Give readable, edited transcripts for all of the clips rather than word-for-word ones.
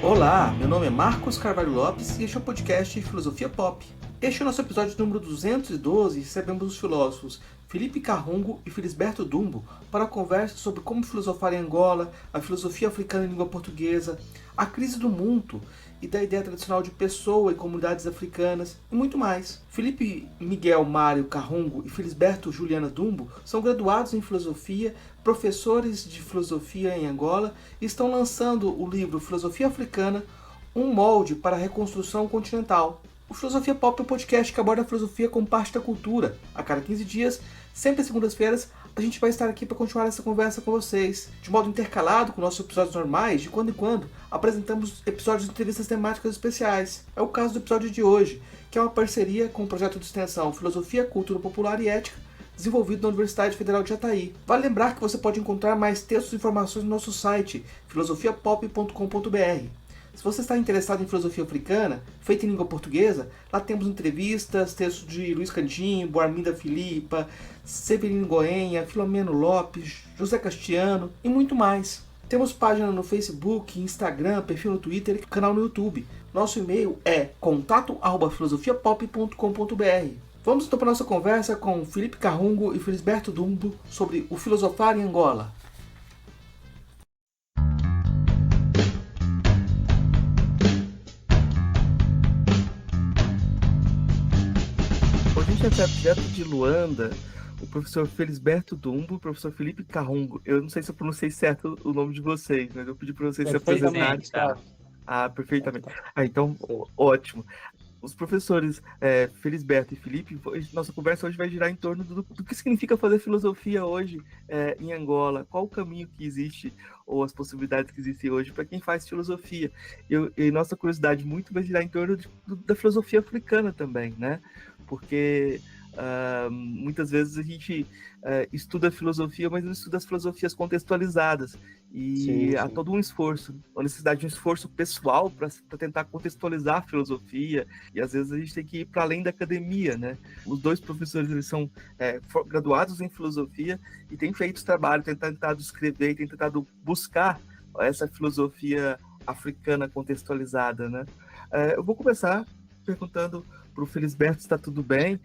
Olá, meu nome é Marcos Carvalho Lopes e este é o podcast Filosofia Pop. Este é o nosso episódio número 212 e recebemos os filósofos Felipe Carrungo e Felisberto Dumbo para a conversa sobre como filosofar em Angola, a filosofia africana em língua portuguesa, a crise do mundo e da ideia tradicional de pessoa e comunidades africanas e muito mais. Felipe Miguel Mário Carrungo e Felisberto Juliana Dumbo são graduados em filosofia, professores de filosofia em Angola e estão lançando o livro Filosofia Africana, um molde para a reconstrução continental. O Filosofia Pop é um podcast que aborda a filosofia como parte da cultura. A cada 15 dias, sempre às segundas-feiras, a gente vai estar aqui para continuar essa conversa com vocês. De modo intercalado com nossos episódios normais, de quando em quando, apresentamos episódios de entrevistas temáticas especiais. É o caso do episódio de hoje, que é uma parceria com o projeto de extensão Filosofia, Cultura Popular e Ética, desenvolvido na Universidade Federal de Jataí. Vale lembrar que você pode encontrar mais textos e informações no nosso site, filosofiapop.com.br. Se você está interessado em filosofia africana, feita em língua portuguesa, lá temos entrevistas, textos de Luiz Cantimbo, Arminda Filipa, Severino Goenha, Filomeno Lopes, José Castiano e muito mais. Temos página no Facebook, Instagram, perfil no Twitter e canal no YouTube. Nosso e-mail é contato@filosofiapop.com.br. Vamos então para a nossa conversa com Felipe Carrungo e Felisberto Dumbo sobre o filosofar em Angola. A gente recebe direto de Luanda o professor Felisberto Dumbo, o professor Felipe Carrungo. Eu não sei se eu pronunciei certo o nome de vocês, mas eu pedi para vocês se apresentarem. Perfeitamente. Então, ótimo. Os professores Felisberto e Felipe, nossa conversa hoje vai girar em torno do que significa fazer filosofia hoje em Angola, qual o caminho que existe ou as possibilidades que existem hoje para quem faz filosofia. E nossa curiosidade muito vai girar em torno da filosofia africana também, né? Porque muitas vezes a gente estuda filosofia, mas não estuda as filosofias contextualizadas. E há todo um esforço, uma necessidade de um esforço pessoal para tentar contextualizar a filosofia, e às vezes a gente tem que ir para além da academia, né? Os dois professores, eles são graduados em filosofia e têm feito trabalho, têm tentado escrever, têm tentado buscar essa filosofia africana contextualizada, né? Eu vou começar perguntando para o Felisberto se está tudo bem,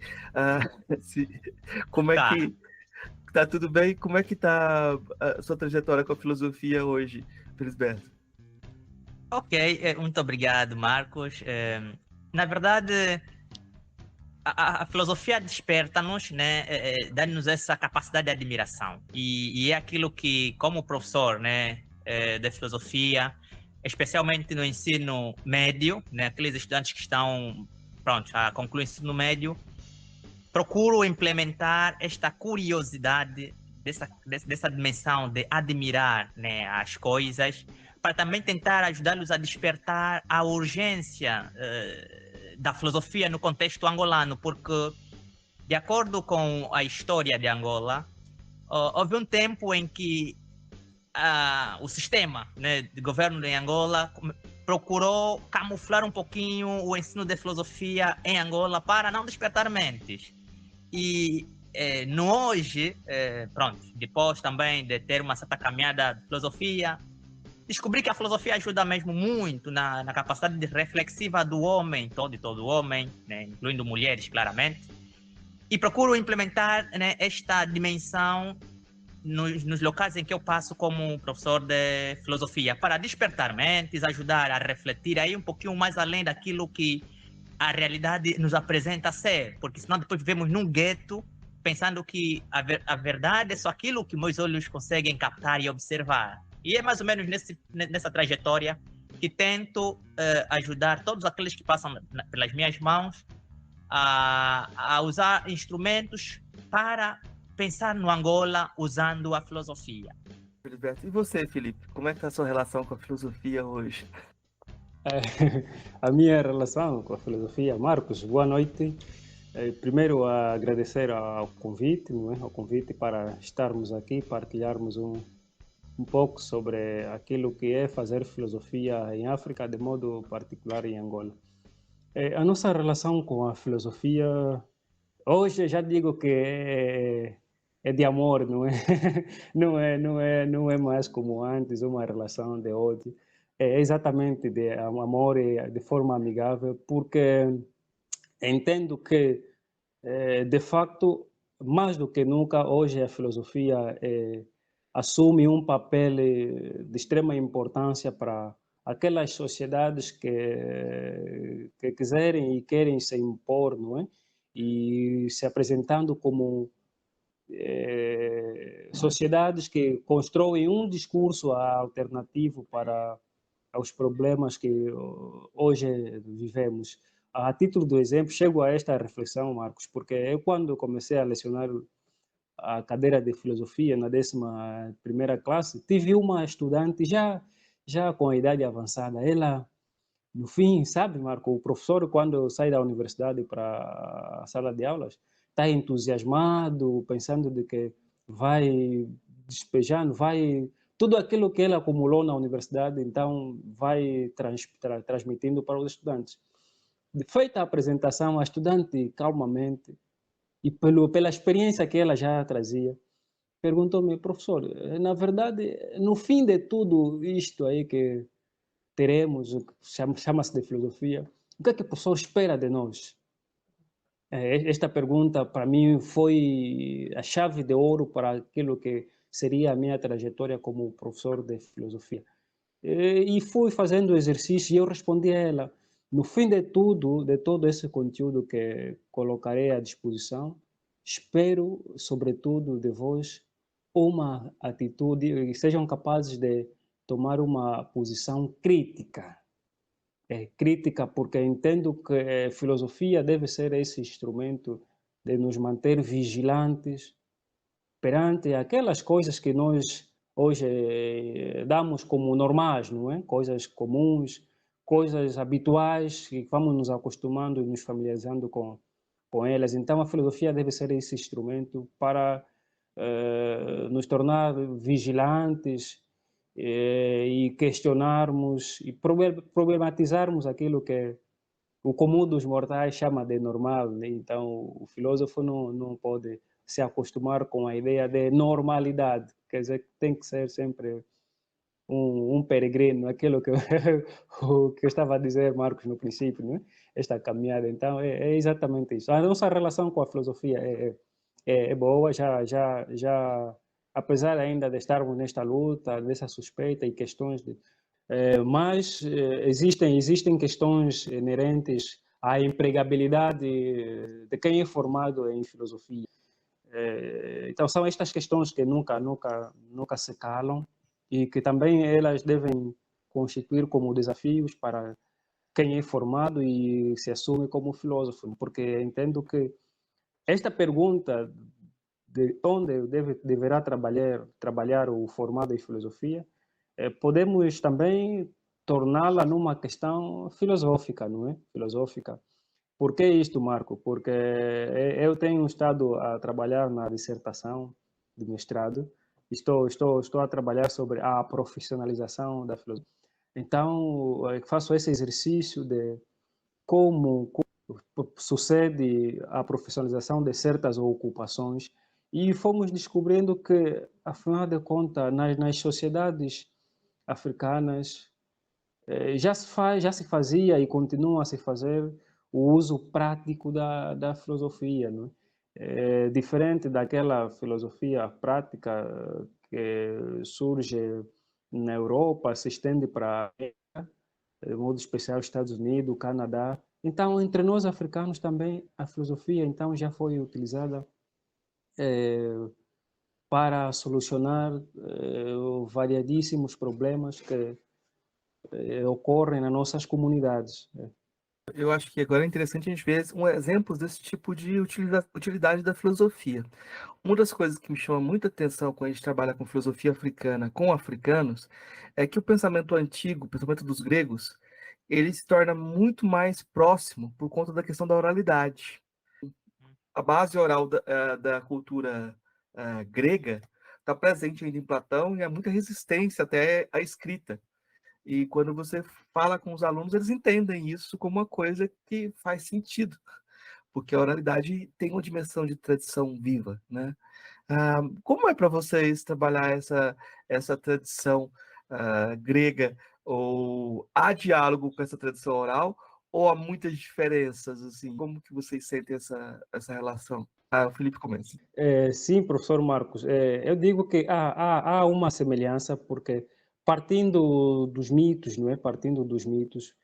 como é que tá tudo bem? Como é que tá a sua trajetória com a filosofia hoje, Felisberto? Ok, muito obrigado, Marcos. Na verdade, a filosofia desperta-nos, né? Dá-nos essa capacidade de admiração. E é aquilo que, como professor, né, de filosofia, especialmente no ensino médio, né, aqueles estudantes que estão prontos a concluir o ensino médio, procuro implementar esta curiosidade dessa dimensão de admirar, né, as coisas, para também tentar ajudá-los a despertar a urgência da filosofia no contexto angolano, porque, de acordo com a história de Angola, houve um tempo em que o sistema, né, de governo em Angola procurou camuflar um pouquinho o ensino de filosofia em Angola para não despertar mentes. E no hoje, pronto, depois também de ter uma certa caminhada de filosofia, descobri que a filosofia ajuda mesmo muito na capacidade de reflexiva do homem, todo homem, né, incluindo mulheres, claramente. E procuro implementar, né, esta dimensão nos locais em que eu passo como professor de filosofia, para despertar mentes, ajudar a refletir aí um pouquinho mais além daquilo que a realidade nos apresenta ser, porque senão depois vivemos num gueto pensando que a verdade é só aquilo que meus olhos conseguem captar e observar. E é mais ou menos nessa trajetória que tento ajudar todos aqueles que passam pelas minhas mãos a usar instrumentos para pensar no Angola usando a filosofia. Felisberto, e você, Felipe? Como é que tá a sua relação com a filosofia hoje? A minha relação com a filosofia, Marcos, boa noite. Primeiro, agradecer ao convite, não é? Ao convite para estarmos aqui, partilharmos um pouco sobre aquilo que é fazer filosofia em África, de modo particular em Angola. A nossa relação com a filosofia, hoje já digo que é de amor, não é? Não é mais como antes, uma relação de ódio. é exatamente de amor e de forma amigável, porque entendo que, de facto, mais do que nunca, hoje a filosofia assume um papel de extrema importância para aquelas sociedades que quiserem e querem se impor, não é? E se apresentando como sociedades que constroem um discurso alternativo para aos problemas que hoje vivemos. A título do exemplo, chego a esta reflexão, Marcos, porque eu quando comecei a lecionar a cadeira de filosofia na 11ª classe, tive uma estudante já com a idade avançada. Ela, no fim, sabe, Marco, o professor, quando sai da universidade para a sala de aulas, está entusiasmado, pensando de que vai despejando, vai tudo aquilo que ele acumulou na universidade, então vai transmitindo para os estudantes. Feita a apresentação, a estudante calmamente e pela experiência que ela já trazia, perguntou-me, professor, na verdade, no fim de tudo isto aí que teremos, o que chama-se de filosofia, o que é que o professor espera de nós? Esta pergunta, para mim, foi a chave de ouro para aquilo que seria a minha trajetória como professor de filosofia. E fui fazendo o exercício e eu respondi a ela, no fim de tudo, de todo esse conteúdo que colocarei à disposição, espero, sobretudo, de vós, uma atitude, e sejam capazes de tomar uma posição crítica. Crítica porque entendo que a filosofia deve ser esse instrumento de nos manter vigilantes perante aquelas coisas que nós hoje damos como normais, não é? Coisas comuns, coisas habituais, que vamos nos acostumando e nos familiarizando com elas. Então, a filosofia deve ser esse instrumento para nos tornar vigilantes e questionarmos e problematizarmos aquilo que o comum dos mortais chama de normal, né? Então, o filósofo não pode se acostumar com a ideia de normalidade, quer dizer, tem que ser sempre um peregrino, aquilo que o que eu estava a dizer, Marcos, no princípio, né? Esta caminhada. Então, é exatamente isso. A nossa relação com a filosofia é boa, apesar ainda de estarmos nesta luta, dessa suspeita e questões mas existem questões inerentes à empregabilidade de quem é formado em filosofia. Então são estas questões que nunca se calam e que também elas devem constituir como desafios para quem é formado e se assume como filósofo, porque entendo que esta pergunta de onde deverá trabalhar o formado em filosofia, podemos também torná-la numa questão filosófica, não é? Filosófica. Por que isto, Marco? Porque eu tenho estado a trabalhar na dissertação de mestrado, estou a trabalhar sobre a profissionalização da filosofia. Então, faço esse exercício de como sucede a profissionalização de certas ocupações e fomos descobrindo que, afinal de contas, nas sociedades africanas já se fazia e continua a se fazer o uso prático da filosofia, não é? Diferente daquela filosofia prática que surge na Europa, se estende para de modo especial Estados Unidos, Canadá. Então, entre nós africanos também a filosofia então já foi utilizada para solucionar variadíssimos problemas que ocorrem nas nossas comunidades. Eu acho que agora é interessante a gente ver exemplos desse tipo de utilidade da filosofia. Uma das coisas que me chama muita atenção quando a gente trabalha com filosofia africana com africanos é que o pensamento antigo, o pensamento dos gregos, ele se torna muito mais próximo por conta da questão da oralidade. A base oral da cultura grega está presente ainda em Platão e há muita resistência até à escrita. E quando você fala com os alunos, eles entendem isso como uma coisa que faz sentido, porque a oralidade tem uma dimensão de tradição viva, né? Como é para vocês trabalhar essa tradição grega Ou há diálogo com essa tradição oral? Ou há muitas diferenças, assim? Como que vocês sentem essa relação? O Felipe começa. Sim, professor Marcos, eu digo que há uma semelhança, porque partindo dos mitos, não é? Partindo dos mitos,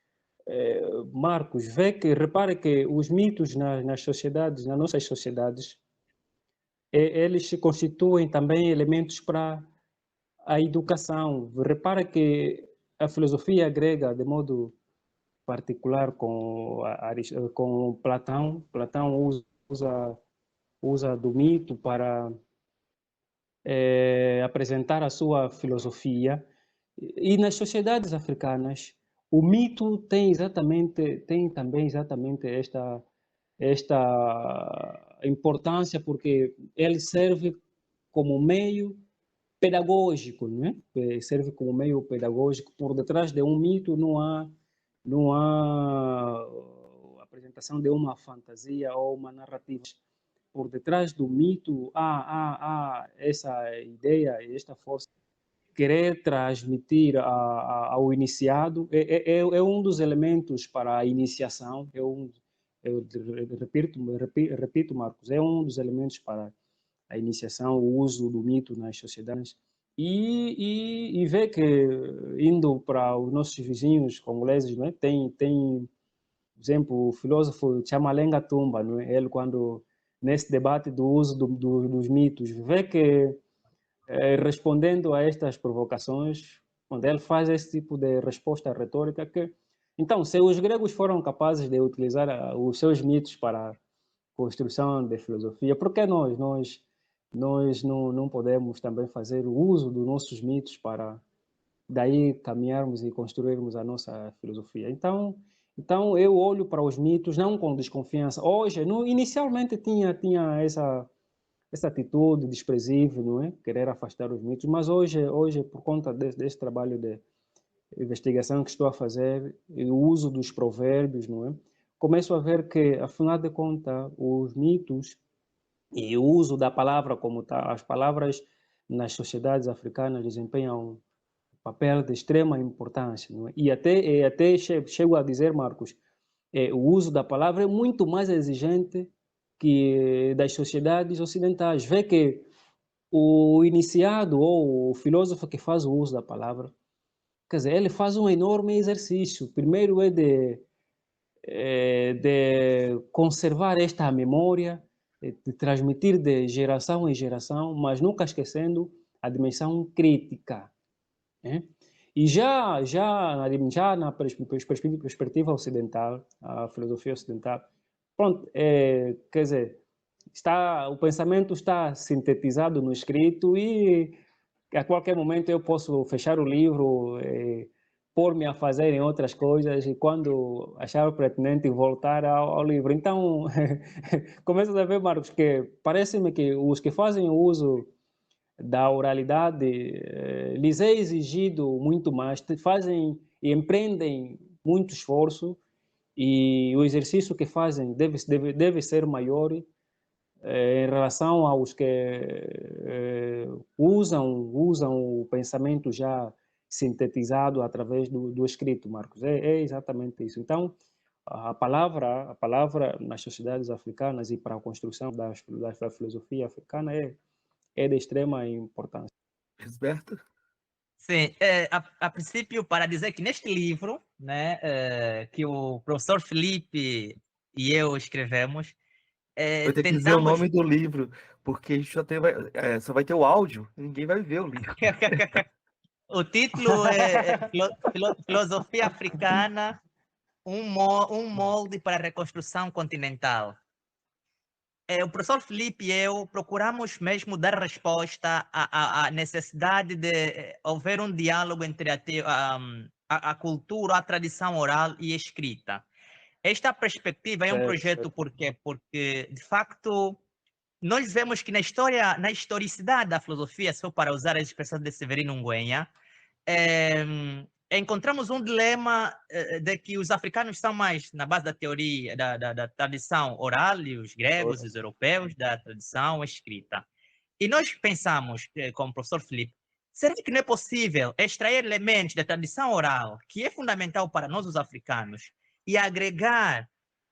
Marcos, repare que os mitos nas sociedades, nas nossas sociedades, eles se constituem também elementos para a educação. Repara que a filosofia grega, de modo particular com Platão, usa do mito para apresentar a sua filosofia. E nas sociedades africanas, o mito tem também exatamente esta importância, porque ele serve como meio pedagógico, né? Serve como meio pedagógico. Por detrás de um mito não há apresentação de uma fantasia ou uma narrativa. Por detrás do mito há essa ideia, esta força querer transmitir ao iniciado é um dos elementos para a iniciação, eu repito, Marcos, é um dos elementos para a iniciação, o uso do mito nas sociedades. E ver que, indo para os nossos vizinhos congoleses, não é? Tem, por exemplo, o filósofo Chamalenga Tumba, não é? Ele, quando, nesse debate do uso dos mitos, vê que, respondendo a estas provocações, quando ele faz esse tipo de resposta retórica, que, então, se os gregos foram capazes de utilizar os seus mitos para a construção de filosofia, por que nós não podemos também fazer o uso dos nossos mitos para daí caminharmos e construirmos a nossa filosofia? Então eu olho para os mitos não com desconfiança. Hoje, inicialmente tinha essa atitude desprezível, não é? Querer afastar os mitos, mas hoje por conta desse trabalho de investigação que estou a fazer e o uso dos provérbios, não é? Começo a ver que, afinal de contas, os mitos e o uso da palavra como tal, as palavras nas sociedades africanas desempenham um papel de extrema importância, não é? E até chego a dizer, Marcos, o uso da palavra é muito mais exigente que das sociedades ocidentais. Vê que o iniciado ou o filósofo que faz o uso da palavra, quer dizer, ele faz um enorme exercício. Primeiro de conservar esta memória, de transmitir de geração em geração, mas nunca esquecendo a dimensão crítica, né? E já na perspectiva ocidental, a filosofia ocidental, pronto, quer dizer, o pensamento está sintetizado no escrito e a qualquer momento eu posso fechar o livro, pôr-me a fazer em outras coisas e quando achar pertinente voltar ao livro. Então, começo a ver, Marcos, que parece-me que os que fazem o uso da oralidade lhes é exigido muito mais, fazem e empreendem muito esforço e o exercício que fazem deve ser maior em relação aos que usam o pensamento já sintetizado através do escrito, Marcos. É exatamente isso. Então, a palavra nas sociedades africanas e para a construção da filosofia africana é de extrema importância. Gisberto? Sim, a princípio, para dizer que neste livro, né, que o professor Felipe e eu escrevemos, Eu tenho que dizer o nome do livro, porque a gente só vai ter o áudio, ninguém vai ver o livro. O título é Filosofia Africana, um molde para a reconstrução continental. O professor Felipe e eu procuramos mesmo dar resposta à necessidade de haver um diálogo entre a cultura, a tradição oral e escrita. Esta perspectiva é um projeto porque, de facto, nós vemos que na historicidade da filosofia, só para usar a expressão de Severino Ngüenya, encontramos um dilema de que os africanos são mais na base da teoria, da tradição oral, e os gregos, os europeus, da tradição escrita. E nós pensamos, como o professor Felipe, será que não é possível extrair elementos da tradição oral, que é fundamental para nós os africanos, e agregar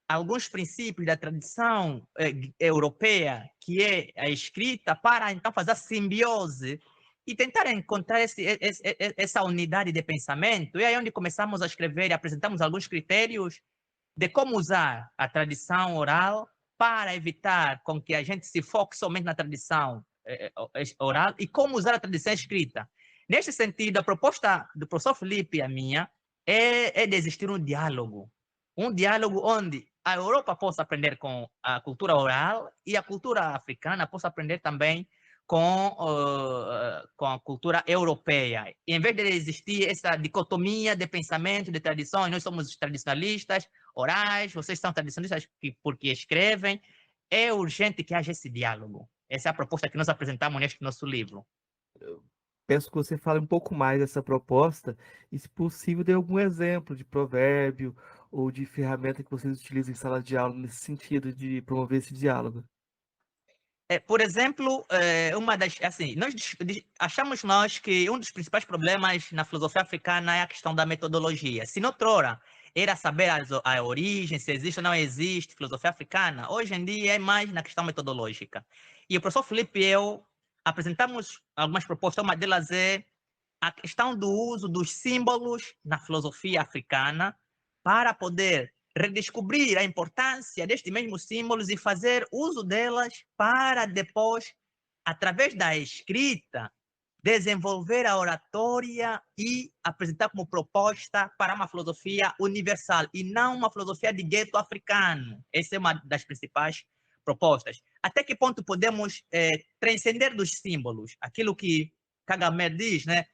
alguns princípios da tradição europeia, que é a escrita, para então fazer a simbiose e tentar encontrar essa unidade de pensamento? E aí onde começamos a escrever e apresentamos alguns critérios de como usar a tradição oral para evitar com que a gente se foque somente na tradição oral e como usar a tradição escrita. Neste sentido, a proposta do professor Felipe e a minha é de existir um diálogo onde a Europa possa aprender com a cultura oral e a cultura africana possa aprender também com a cultura europeia. E, em vez de existir essa dicotomia de pensamento, de tradições, nós somos tradicionalistas orais, vocês são tradicionalistas porque escrevem, é urgente que haja esse diálogo. Essa é a proposta que nós apresentamos neste nosso livro. Peço que você fale um pouco mais dessa proposta e, se possível, dê algum exemplo de provérbio ou de ferramenta que vocês utilizam em sala de aula nesse sentido de promover esse diálogo. Por exemplo, nós achamos nós que um dos principais problemas na filosofia africana é a questão da metodologia. Se noutrora era saber a origem, se existe ou não existe filosofia africana, hoje em dia é mais na questão metodológica. E o professor Felipe e eu apresentamos algumas propostas, uma delas é a questão do uso dos símbolos na filosofia africana para poder redescobrir a importância destes mesmos símbolos e fazer uso delas para depois, através da escrita, desenvolver a oratória e apresentar como proposta para uma filosofia universal e não uma filosofia de gueto africano. Essa é uma das principais propostas. Até que ponto podemos transcender dos símbolos? Aquilo que Kagame diz, né?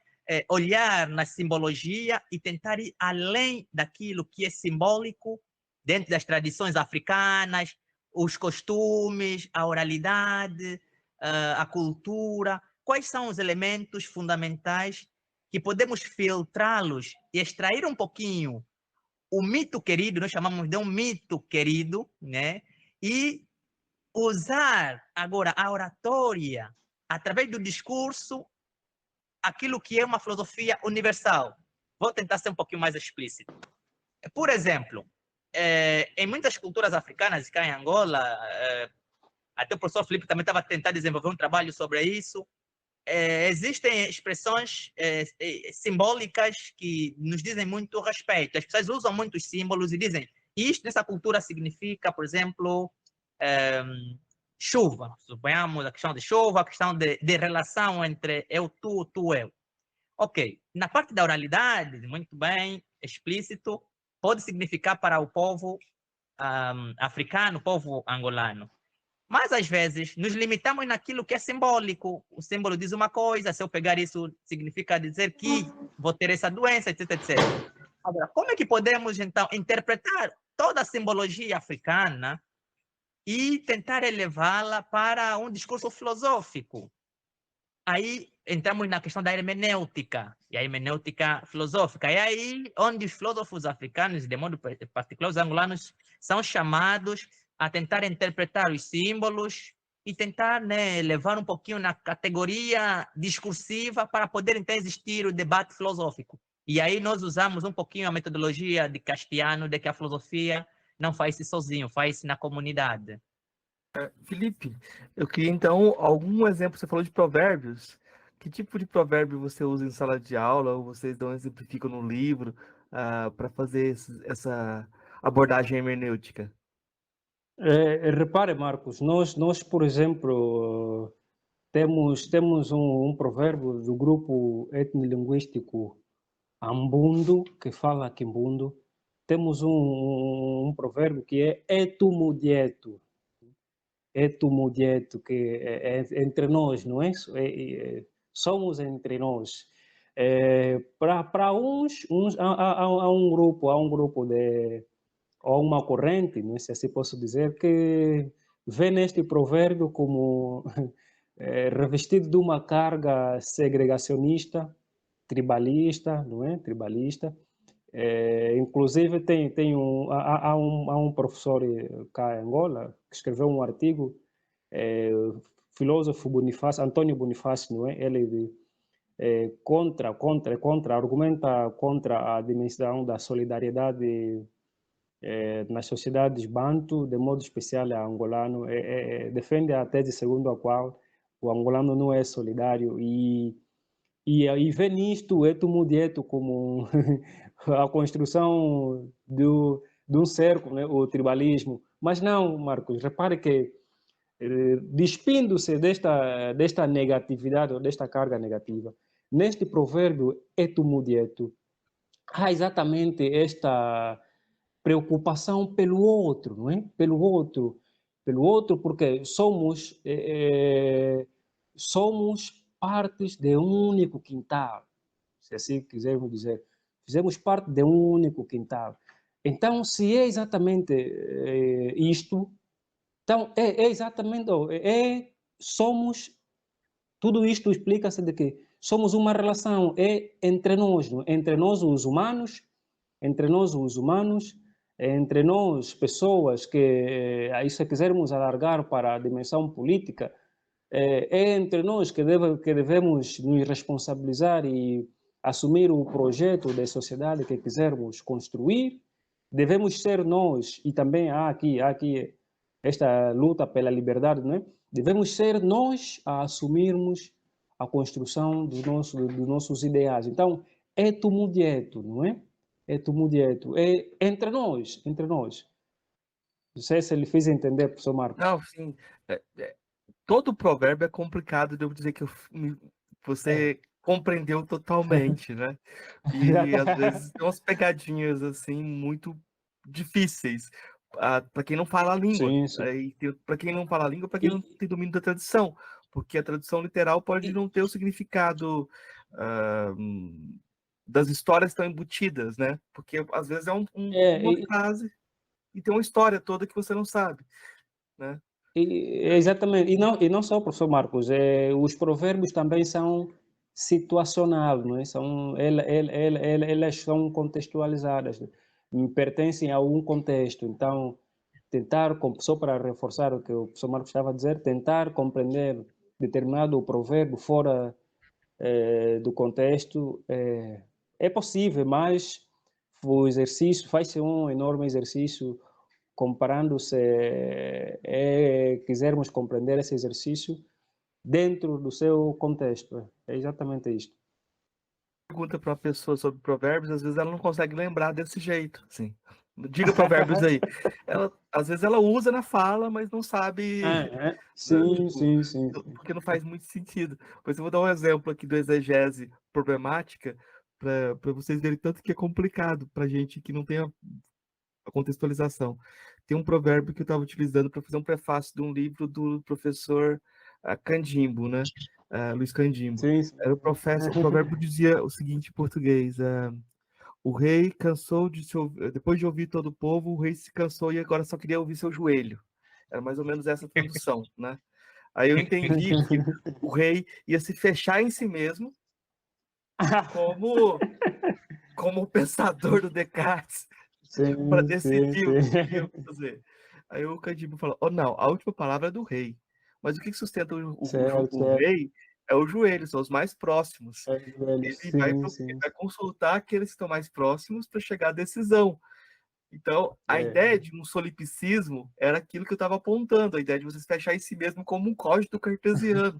Olhar na simbologia e tentar ir além daquilo que é simbólico dentro das tradições africanas, os costumes, a oralidade, a cultura. Quais são os elementos fundamentais que podemos filtrá-los e extrair um pouquinho o mito querido, nós chamamos de um mito querido, né? E usar agora a oratória através do discurso, aquilo que é uma filosofia universal. Vou tentar ser um pouquinho mais explícito. Por exemplo, em muitas culturas africanas, cá em Angola, até o professor Felipe também estava tentando desenvolver um trabalho sobre isso, existem expressões simbólicas que nos dizem muito respeito. As pessoas usam muitos símbolos e dizem, isto nessa cultura significa, por exemplo, chuva. Suponhamos a questão de chuva, a questão de relação entre eu, tu, eu. Ok, na parte da oralidade, muito bem, explícito, pode significar para o povo africano, o povo angolano. Mas, às vezes, nos limitamos naquilo que é simbólico. O símbolo diz uma coisa, se eu pegar isso, significa dizer que vou ter essa doença, etc, etc. Agora, como é que podemos, então, interpretar toda a simbologia africana e tentar elevá-la para um discurso filosófico? Aí entramos na questão da hermenêutica, e a hermenêutica filosófica. É aí onde os filósofos africanos, de modo particular os angolanos, são chamados a tentar interpretar os símbolos e tentar, né, levar um pouquinho na categoria discursiva para poder então existir o debate filosófico. E aí nós usamos um pouquinho a metodologia de Castiano, de que a filosofia não faz-se sozinho, faz-se na comunidade. Felipe, eu queria então algum exemplo. Você falou de provérbios. Que tipo de provérbio você usa em sala de aula ou vocês exemplificam no livro para fazer essa abordagem hermenêutica? Repare, Marcos, nós, por exemplo, temos um provérbio do grupo etnolinguístico Ambundo, que fala Quimbundo. Temos um provérbio que é etumudieto, que é entre nós, não é? Somos entre nós. Para uns há um grupo ou uma corrente, não sei se posso dizer, que vê neste provérbio como revestido de uma carga segregacionista, tribalista, não é? Tribalista. Inclusive há um professor cá em Angola que escreveu um artigo, filósofo Bonifácio, Antônio Bonifácio, não é? Ele argumenta contra a dimensão da solidariedade nas sociedades banto, de modo especial a angolano, defende a tese segundo a qual o angolano não é solidário e vê nisto Eto Mudieto como a construção de um cerco, né, o tribalismo. Mas não, Marcos, repare que despindo-se desta negatividade ou desta carga negativa, neste provérbio Eto Mudieto, há exatamente esta preocupação pelo outro, não é? Pelo outro, porque somos partes de um único quintal, se assim quisermos dizer. Fizemos parte de um único quintal. Então, se é exatamente isto, então é exatamente, somos, tudo isto explica-se de que somos uma relação, entre nós, não é? Entre nós os humanos, entre nós, pessoas que, aí se quisermos alargar para a dimensão política, entre nós que devemos nos responsabilizar e assumir o projeto de sociedade que quisermos construir. Devemos ser nós, e também há aqui esta luta pela liberdade, não é? Devemos ser nós a assumirmos a construção dos nossos ideais. Então, é tumultuado, não é? É tumultuado. É entre nós, entre nós. Não sei se ele fez entender, professor Marcos. Não, sim. Todo provérbio é complicado, devo dizer que você compreendeu totalmente, né? E às vezes tem umas pegadinhas assim muito difíceis para quem não fala a língua. Sim, sim. E para quem não fala a língua, para quem não E, tem domínio da tradução, porque a tradução literal pode e, não ter o significado das histórias tão embutidas, né? Porque às vezes é uma e, frase e tem uma história toda que você não sabe, né? exatamente. E não só, professor Marcos, os provérbios também são situacionais, não é? Elas são contextualizadas, pertencem a um contexto. Então, só para reforçar o que o professor Marcos estava a dizer, tentar compreender determinado provérbio fora do contexto é possível, mas o exercício faz-se um enorme exercício comparando se quisermos compreender esse exercício dentro do seu contexto. É exatamente isto. Pergunta para uma pessoa sobre provérbios, às vezes ela não consegue lembrar desse jeito, assim. Diga provérbios aí. Às vezes ela usa na fala, mas não sabe, né, Sim, tipo, sim, sim, sim. porque não faz muito sentido. Pois eu vou dar um exemplo aqui do exegese problemática para vocês verem tanto que é complicado para gente que não tem a contextualização. Tem um provérbio que eu estava utilizando para fazer um prefácio de um livro do professor Candimbo, né? Luiz Candimbo. Sim, sim. Era o provérbio dizia o seguinte em português: o rei cansou depois de ouvir todo o povo, o rei se cansou e agora só queria ouvir seu joelho. Era mais ou menos essa tradução, né? Aí eu entendi que o rei ia se fechar em si mesmo como o pensador do Descartes para Sim, sim, decidir o que ia sim. fazer. Aí o Candimbo falou: oh, não, a última palavra é do rei. Mas o que sustenta Certo, o certo. rei é o joelho, são os mais próximos. É, velho. Ele Sim, sim. vai consultar aqueles que estão mais próximos para chegar à decisão. Então, a ideia É. de um solipsismo era aquilo que eu estava apontando, a ideia de você se fechar em si mesmo como um código cartesiano.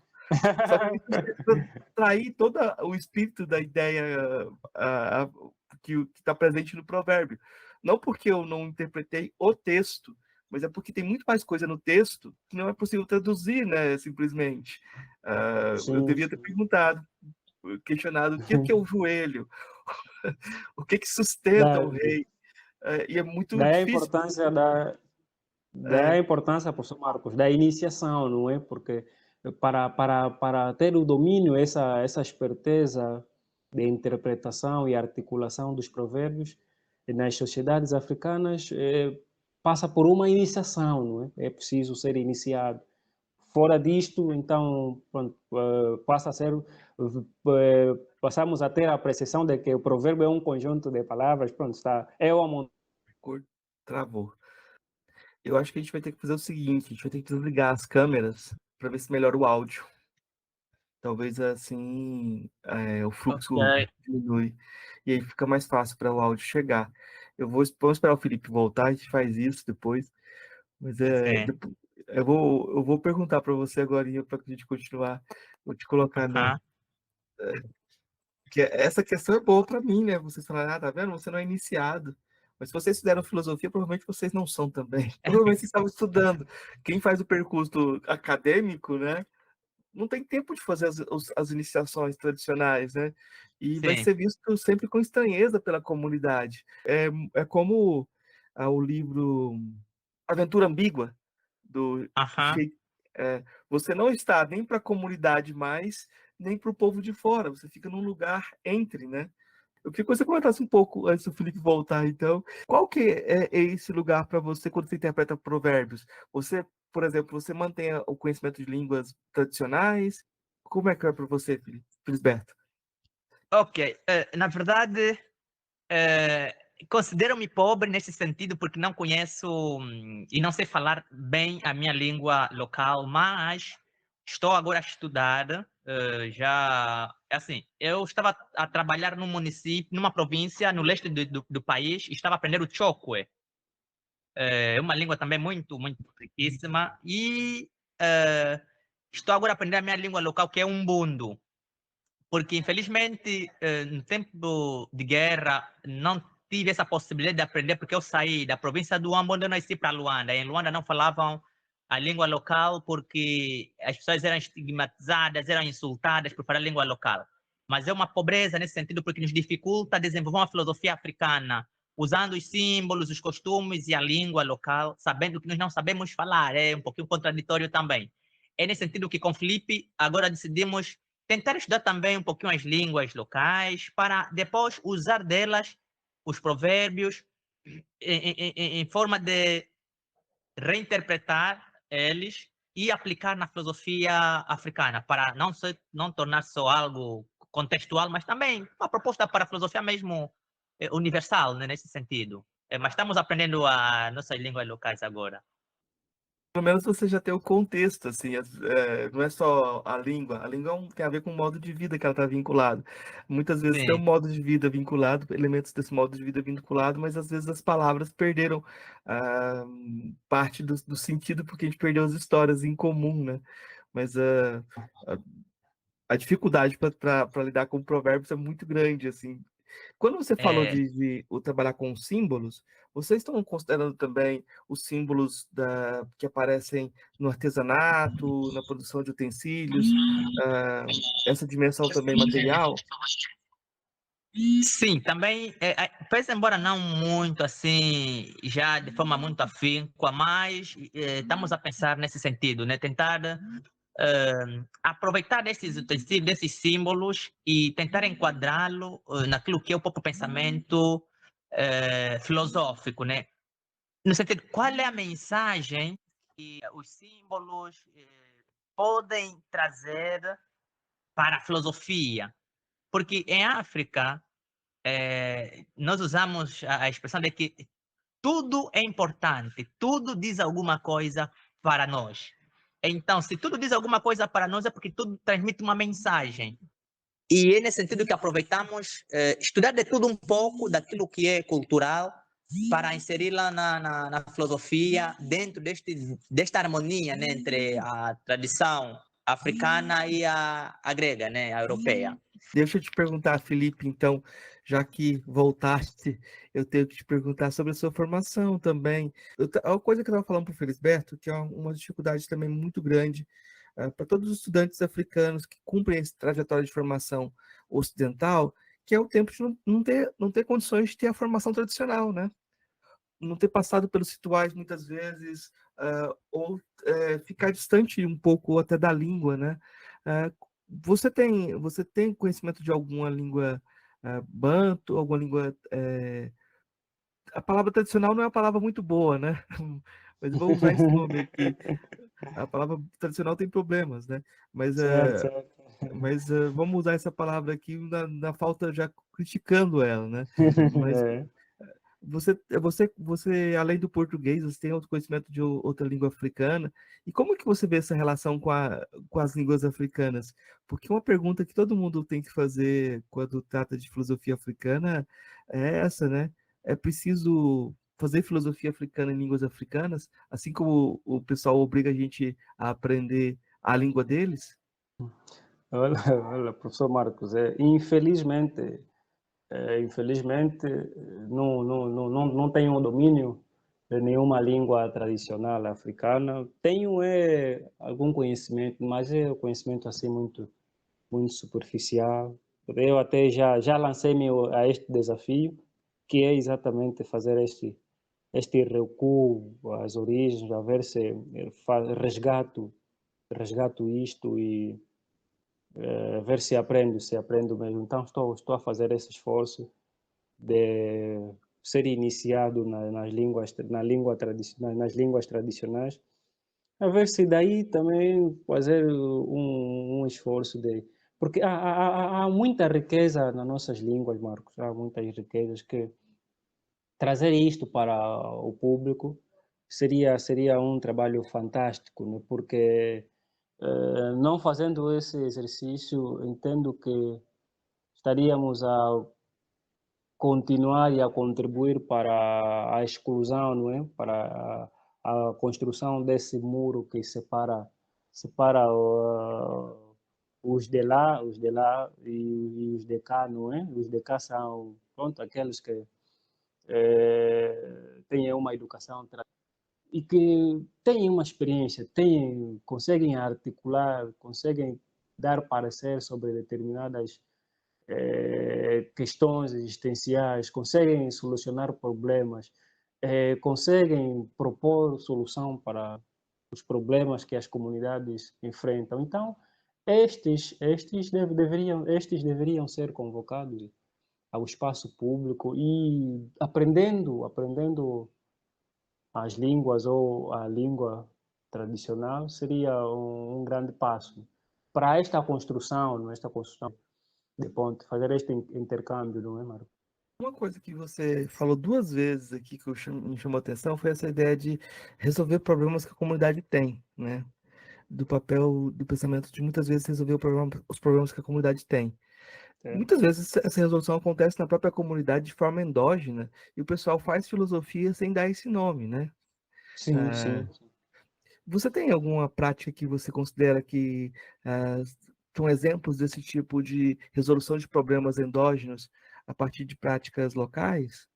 Só que para trair todo o espírito da ideia que está presente no provérbio. Não porque eu não interpretei o texto, mas é porque tem muito mais coisa no texto que não é possível traduzir, né, simplesmente. Eu Sim, devia ter sim. perguntado, questionado o que é o joelho, o que sustenta Da, o rei. E é muito daí a difícil. importância daí a É, importância, professor Marcos, da iniciação, não é? Porque para ter o domínio, essa esperteza de interpretação e articulação dos provérbios nas sociedades africanas, passa por uma iniciação, não é? É preciso ser iniciado. Fora disto, então, pronto, passa a ser, passamos a ter a percepção de que o provérbio é um conjunto de palavras, pronto, está, é uma travou. Eu acho que a gente vai ter que fazer o seguinte: a gente vai ter que desligar as câmeras para ver se melhora o áudio. Talvez assim o fluxo Ok. diminui e aí fica mais fácil para o áudio chegar. Vamos esperar o Felipe voltar, a gente faz isso depois. Mas Sim. eu vou perguntar para você agora para a gente continuar. Vou te colocar Aham. que essa questão é boa para mim, né? Vocês falaram, tá vendo? Você não é iniciado. Mas se vocês fizeram filosofia, provavelmente vocês não são também. Provavelmente vocês estavam estudando. Quem faz o percurso acadêmico, né? Não tem tempo de fazer as iniciações tradicionais, né? E vai Sim. ser visto sempre com estranheza pela comunidade. É como o livro Aventura Ambígua, do Aham. Shakespeare. Você não está nem para a comunidade mais, nem para o povo de fora. Você fica num lugar entre, né? Eu queria que você comentasse um pouco, antes do Felipe voltar, então. Qual que é esse lugar para você quando você interpreta provérbios? Você, por exemplo, você mantém o conhecimento de línguas tradicionais? Como é que é para você, Felisberto? Ok. Na verdade, considero-me pobre nesse sentido porque não conheço e não sei falar bem a minha língua local, mas estou agora a estudar. Já, assim, eu estava a trabalhar num município, numa província no leste do país, e estava a aprender o Chokwe. É uma língua também muito riquíssima. E estou agora a aprender a minha língua local, que é Umbundo. Porque, infelizmente, no tempo de guerra, não tive essa possibilidade de aprender, porque eu saí da província do Ambo, onde eu nasci, para Luanda. Em Luanda não falavam a língua local, porque as pessoas eram estigmatizadas, eram insultadas por falar a língua local. Mas é uma pobreza nesse sentido, porque nos dificulta desenvolver uma filosofia africana, usando os símbolos, os costumes e a língua local, sabendo que nós não sabemos falar. É um pouquinho contraditório também. É nesse sentido que, com Felipe, agora decidimos tentar estudar também um pouquinho as línguas locais, para depois usar delas os provérbios em forma de reinterpretar eles e aplicar na filosofia africana, para não tornar só algo contextual, mas também uma proposta para a filosofia mesmo universal, né, nesse sentido. Mas estamos aprendendo as nossas línguas locais agora. Pelo menos você já tem o contexto, assim, não é só a língua tem a ver com o modo de vida que ela está vinculada. Muitas vezes tem um Sim, modo de vida vinculado, elementos desse modo de vida vinculado, mas às vezes as palavras perderam parte do sentido porque a gente perdeu as histórias em comum, né? Mas a, a dificuldade para lidar com provérbios é muito grande, assim. Quando você falou é, de trabalhar com símbolos, vocês estão considerando também os símbolos que aparecem no artesanato, na produção de utensílios, ah, essa dimensão também material? sim, também, pese embora não muito assim, já de forma muito afíncua, mas estamos a pensar nesse sentido, né? Tentar aproveitar desses utensílios, desses símbolos e tentar enquadrá-lo naquilo que é o próprio pensamento filosófico, né? No sentido, qual é a mensagem que os símbolos podem trazer para a filosofia? Porque em África, nós usamos a expressão de que tudo é importante, tudo diz alguma coisa para nós. Então, se tudo diz alguma coisa para nós, é porque tudo transmite uma mensagem. E é nesse sentido que aproveitamos estudar de tudo um pouco daquilo que é cultural para inseri-la na filosofia dentro desta harmonia, né, entre a tradição africana e a grega, né, a europeia. Deixa eu te perguntar, Felipe, então, já que voltaste, eu tenho que te perguntar sobre a sua formação também. A coisa que eu estava falando para o Felisberto, que é uma dificuldade também muito grande para todos os estudantes africanos que cumprem essa trajetória de formação ocidental, que é o tempo de não ter condições de ter a formação tradicional, né? Não ter passado pelos rituais muitas vezes, ou ficar distante um pouco até da língua, né? Você tem conhecimento de alguma língua banto, alguma língua... a palavra tradicional não é uma palavra muito boa, né? Mas eu vou usar esse nome aqui. A palavra tradicional tem problemas, né? Mas, Certo, uh, certo. mas vamos usar essa palavra aqui na falta, já criticando ela, né? Mas É. Você, além do português, você tem outro conhecimento de outra língua africana. E como que você vê essa relação com as línguas africanas? Porque uma pergunta que todo mundo tem que fazer quando trata de filosofia africana é essa, né? É preciso fazer filosofia africana em línguas africanas, assim como o pessoal obriga a gente a aprender a língua deles? Olha, olha, professor Marcos, infelizmente não tenho um domínio de nenhuma língua tradicional africana. Tenho algum conhecimento, mas é um conhecimento assim muito superficial. Eu até já lancei-me a este desafio, que é exatamente fazer este recuo às origens, a ver se resgato isto e ver se aprendo mesmo. Então estou a fazer esse esforço de ser iniciado nas línguas tradicionais, a ver se daí também fazer um esforço porque há muita riqueza nas nossas línguas, Marcos, há muitas riquezas que trazer isto para o público seria um trabalho fantástico, né? Porque não fazendo esse exercício, entendo que estaríamos a continuar e a contribuir para a exclusão, não é? Para a construção desse muro que separa os de lá e os de cá, não é? Os de cá são, pronto, aqueles que têm uma educação e que têm uma experiência, conseguem articular, conseguem dar parecer sobre determinadas questões existenciais, conseguem solucionar problemas, conseguem propor solução para os problemas que as comunidades enfrentam. Então, estes deveriam ser convocados ao espaço público e aprendendo as línguas ou a língua tradicional seria um grande passo para esta construção de ponte, fazer este intercâmbio, não é, Marco? Uma coisa que você falou duas vezes aqui que me chamou a atenção foi essa ideia de resolver problemas que a comunidade tem, né? Do papel do pensamento de muitas vezes resolver os problemas que a comunidade tem. É. Muitas vezes essa resolução acontece na própria comunidade de forma endógena e o pessoal faz filosofia sem dar esse nome, né? Sim, sim. Você tem alguma prática que você considera que são exemplos desse tipo de resolução de problemas endógenos a partir de práticas locais?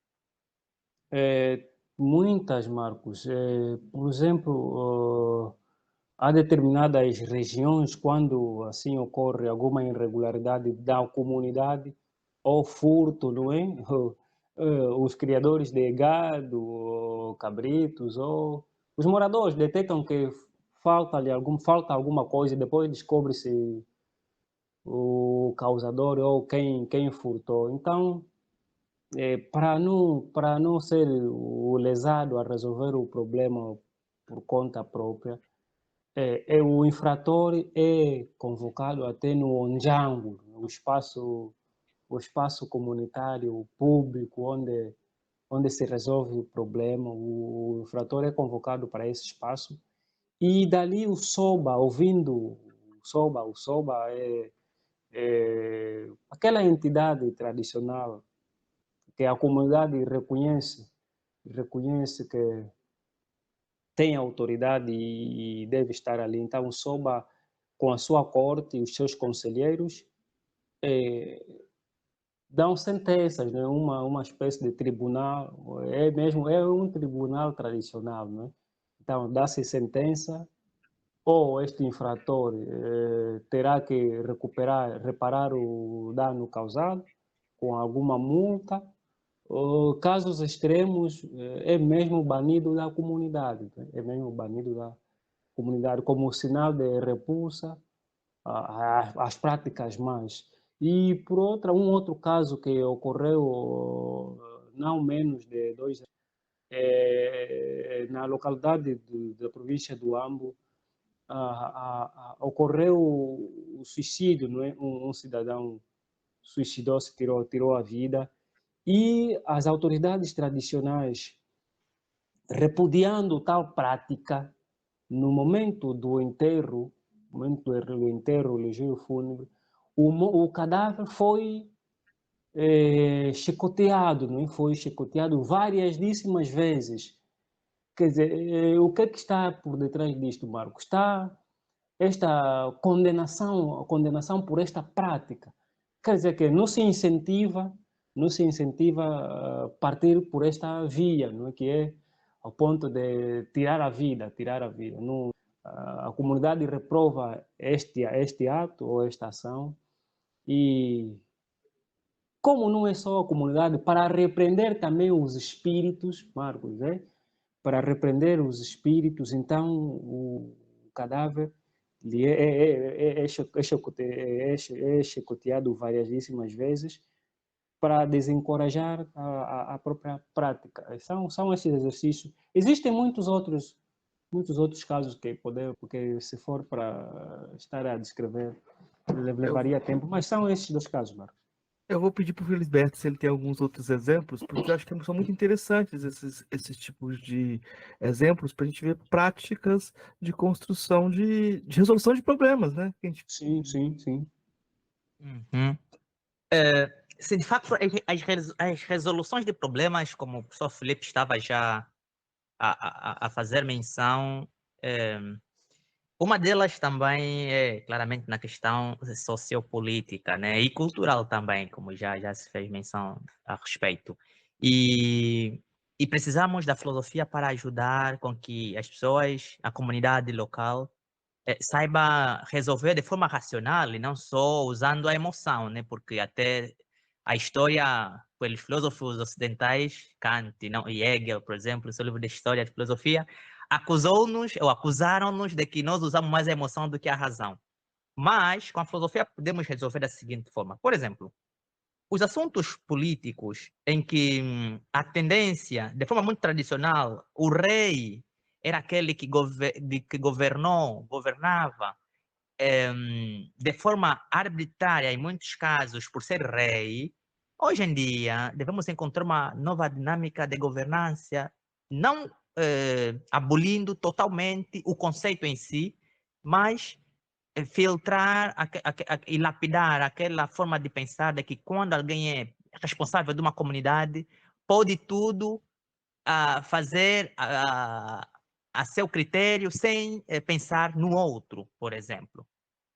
Muitas, Marcos. Por exemplo, há determinadas regiões quando assim ocorre alguma irregularidade da comunidade ou furto, não é? Os criadores de gado, ou cabritos, ou os moradores detectam que falta alguma coisa e depois descobre-se o causador ou quem furtou. Então, para não ser o lesado a resolver o problema por conta própria, o infrator é convocado até no Onjango, o espaço comunitário público onde se resolve o problema. O infrator é convocado para esse espaço e dali o SOBA, ouvindo o SOBA é aquela entidade tradicional que a comunidade reconhece que tem autoridade e deve estar ali. Então, o SOBA, com a sua corte e os seus conselheiros, dão sentenças, né? Uma espécie de tribunal, é um tribunal tradicional, né? Então, dá-se sentença, ou este infrator terá que reparar o dano causado com alguma multa, casos extremos, é mesmo banido da comunidade, né? É mesmo banido da comunidade como sinal de repulsa às práticas más. E um outro caso que ocorreu não menos de 2 anos, na localidade da província do Ambo, ocorreu o suicídio, não é? Um cidadão suicidou-se, tirou a vida, e as autoridades tradicionais, repudiando tal prática, no momento do enterro, legírio fúnebre, o cadáver foi chicoteado, não é? Foi chicoteado variadíssimas vezes. Quer dizer, o que é que está por detrás disto, Marco? Está esta condenação por esta prática. Quer dizer que não se incentiva a partir por esta via, não é? Que é ao ponto de tirar a vida. Não, a comunidade reprova este ato ou esta ação e como não é só a comunidade, para repreender também os espíritos, Marcos, né? Para repreender os espíritos, então o cadáver é chicoteado variadíssimas vezes para desencorajar a própria prática. São esses exercícios. Existem muitos outros casos porque se for para estar a descrever, Eu, levaria tempo, mas são esses dois casos, Marcos. eu vou pedir para o Felisberto se ele tem alguns outros exemplos, porque eu acho que são muito interessantes esses tipos de exemplos para a gente ver práticas de construção de resolução de problemas, né? Que a gente... Sim. Uhum. Sim, de facto, as resoluções de problemas, como o professor Felipe estava já a fazer menção, uma delas também é claramente na questão sociopolítica, né, e cultural também, como já se fez menção a respeito. E precisamos da filosofia para ajudar com que as pessoas, a comunidade local, saiba resolver de forma racional e não só usando a emoção, né? Porque até a história, pelos filósofos ocidentais, Kant e Hegel, por exemplo, seu livro de História de Filosofia, acusou-nos ou acusaram-nos de que nós usamos mais a emoção do que a razão. Mas, com a filosofia, podemos resolver da seguinte forma. Por exemplo, os assuntos políticos em que a tendência, de forma muito tradicional, o rei era aquele que governava de forma arbitrária, em muitos casos, por ser rei. Hoje em dia, devemos encontrar uma nova dinâmica de governança, não abolindo totalmente o conceito em si, mas filtrar e lapidar aquela forma de pensar de que quando alguém é responsável de uma comunidade, pode tudo fazer a seu critério sem pensar no outro, por exemplo.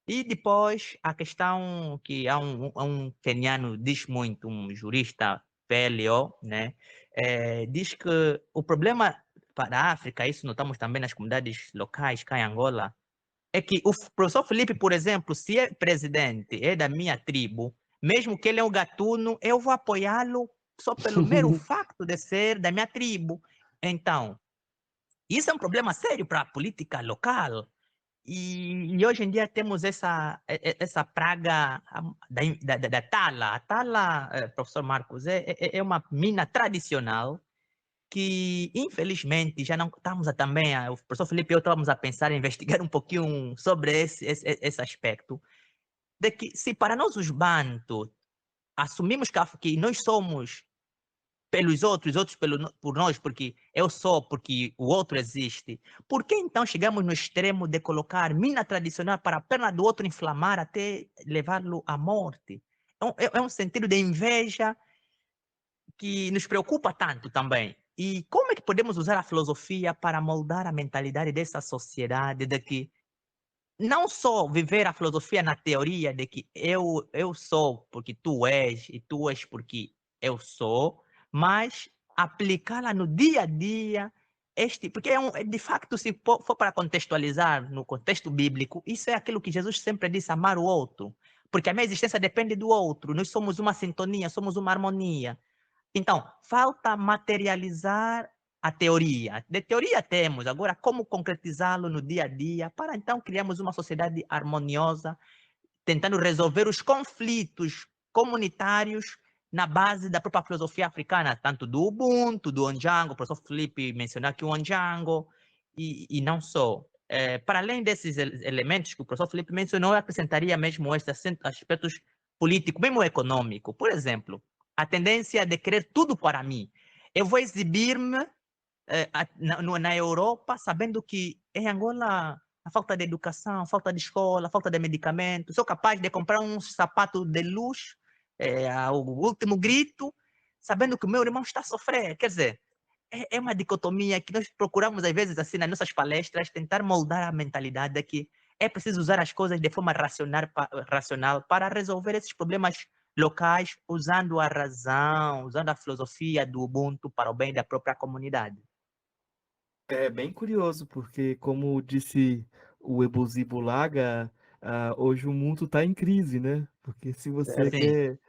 E depois a questão que há um queniano diz muito, um jurista velho, né, diz que o problema para a África, isso notamos também nas comunidades locais cá em Angola, é que o professor Felipe, por exemplo, se é presidente, é da minha tribo, mesmo que ele é um gatuno, eu vou apoiá-lo só pelo mero facto de ser da minha tribo. Então, isso é um problema sério para a política local. E hoje em dia temos essa praga da tala. A tala, professor Marcos, é uma mina tradicional que, infelizmente, já não estamos também, o professor Felipe e eu estamos a pensar em investigar um pouquinho sobre esse aspecto, de que se para nós os bantos assumimos que nós somos pelos outros, outros por nós, porque eu sou, porque o outro existe. Por que então chegamos no extremo de colocar mina tradicional para a perna do outro inflamar até levá-lo à morte? É um sentido de inveja que nos preocupa tanto também. E como é que podemos usar a filosofia para moldar a mentalidade dessa sociedade de que não só viver a filosofia na teoria de que eu sou porque tu és e tu és porque eu sou, mas aplicá-la no dia a dia, porque de facto, se for para contextualizar no contexto bíblico, isso é aquilo que Jesus sempre disse, amar o outro, porque a minha existência depende do outro, nós somos uma sintonia, somos uma harmonia. Então, falta materializar a teoria. De teoria temos, agora como concretizá-lo no dia a dia para então criarmos uma sociedade harmoniosa, tentando resolver os conflitos comunitários na base da própria filosofia africana, tanto do Ubuntu, do Onjango, o professor Felipe mencionou aqui o Onjango, e não só. Para além desses elementos que o professor Felipe mencionou, eu acrescentaria mesmo estes aspectos políticos, mesmo econômico. Por exemplo, a tendência de querer tudo para mim. Eu vou exibir-me na Europa, sabendo que em Angola a falta de educação, falta de escola, falta de medicamentos, sou capaz de comprar um sapato de luxo ao último grito, sabendo que o meu irmão está a sofrer. Quer dizer, é uma dicotomia que nós procuramos, às vezes, assim, nas nossas palestras, tentar moldar a mentalidade de que é preciso usar as coisas de forma racional para resolver esses problemas locais, usando a razão, usando a filosofia do Ubuntu para o bem da própria comunidade. É bem curioso, porque, como disse o Ebuzi Bulaga, hoje o mundo está em crise, né? Porque se você Sim, quer,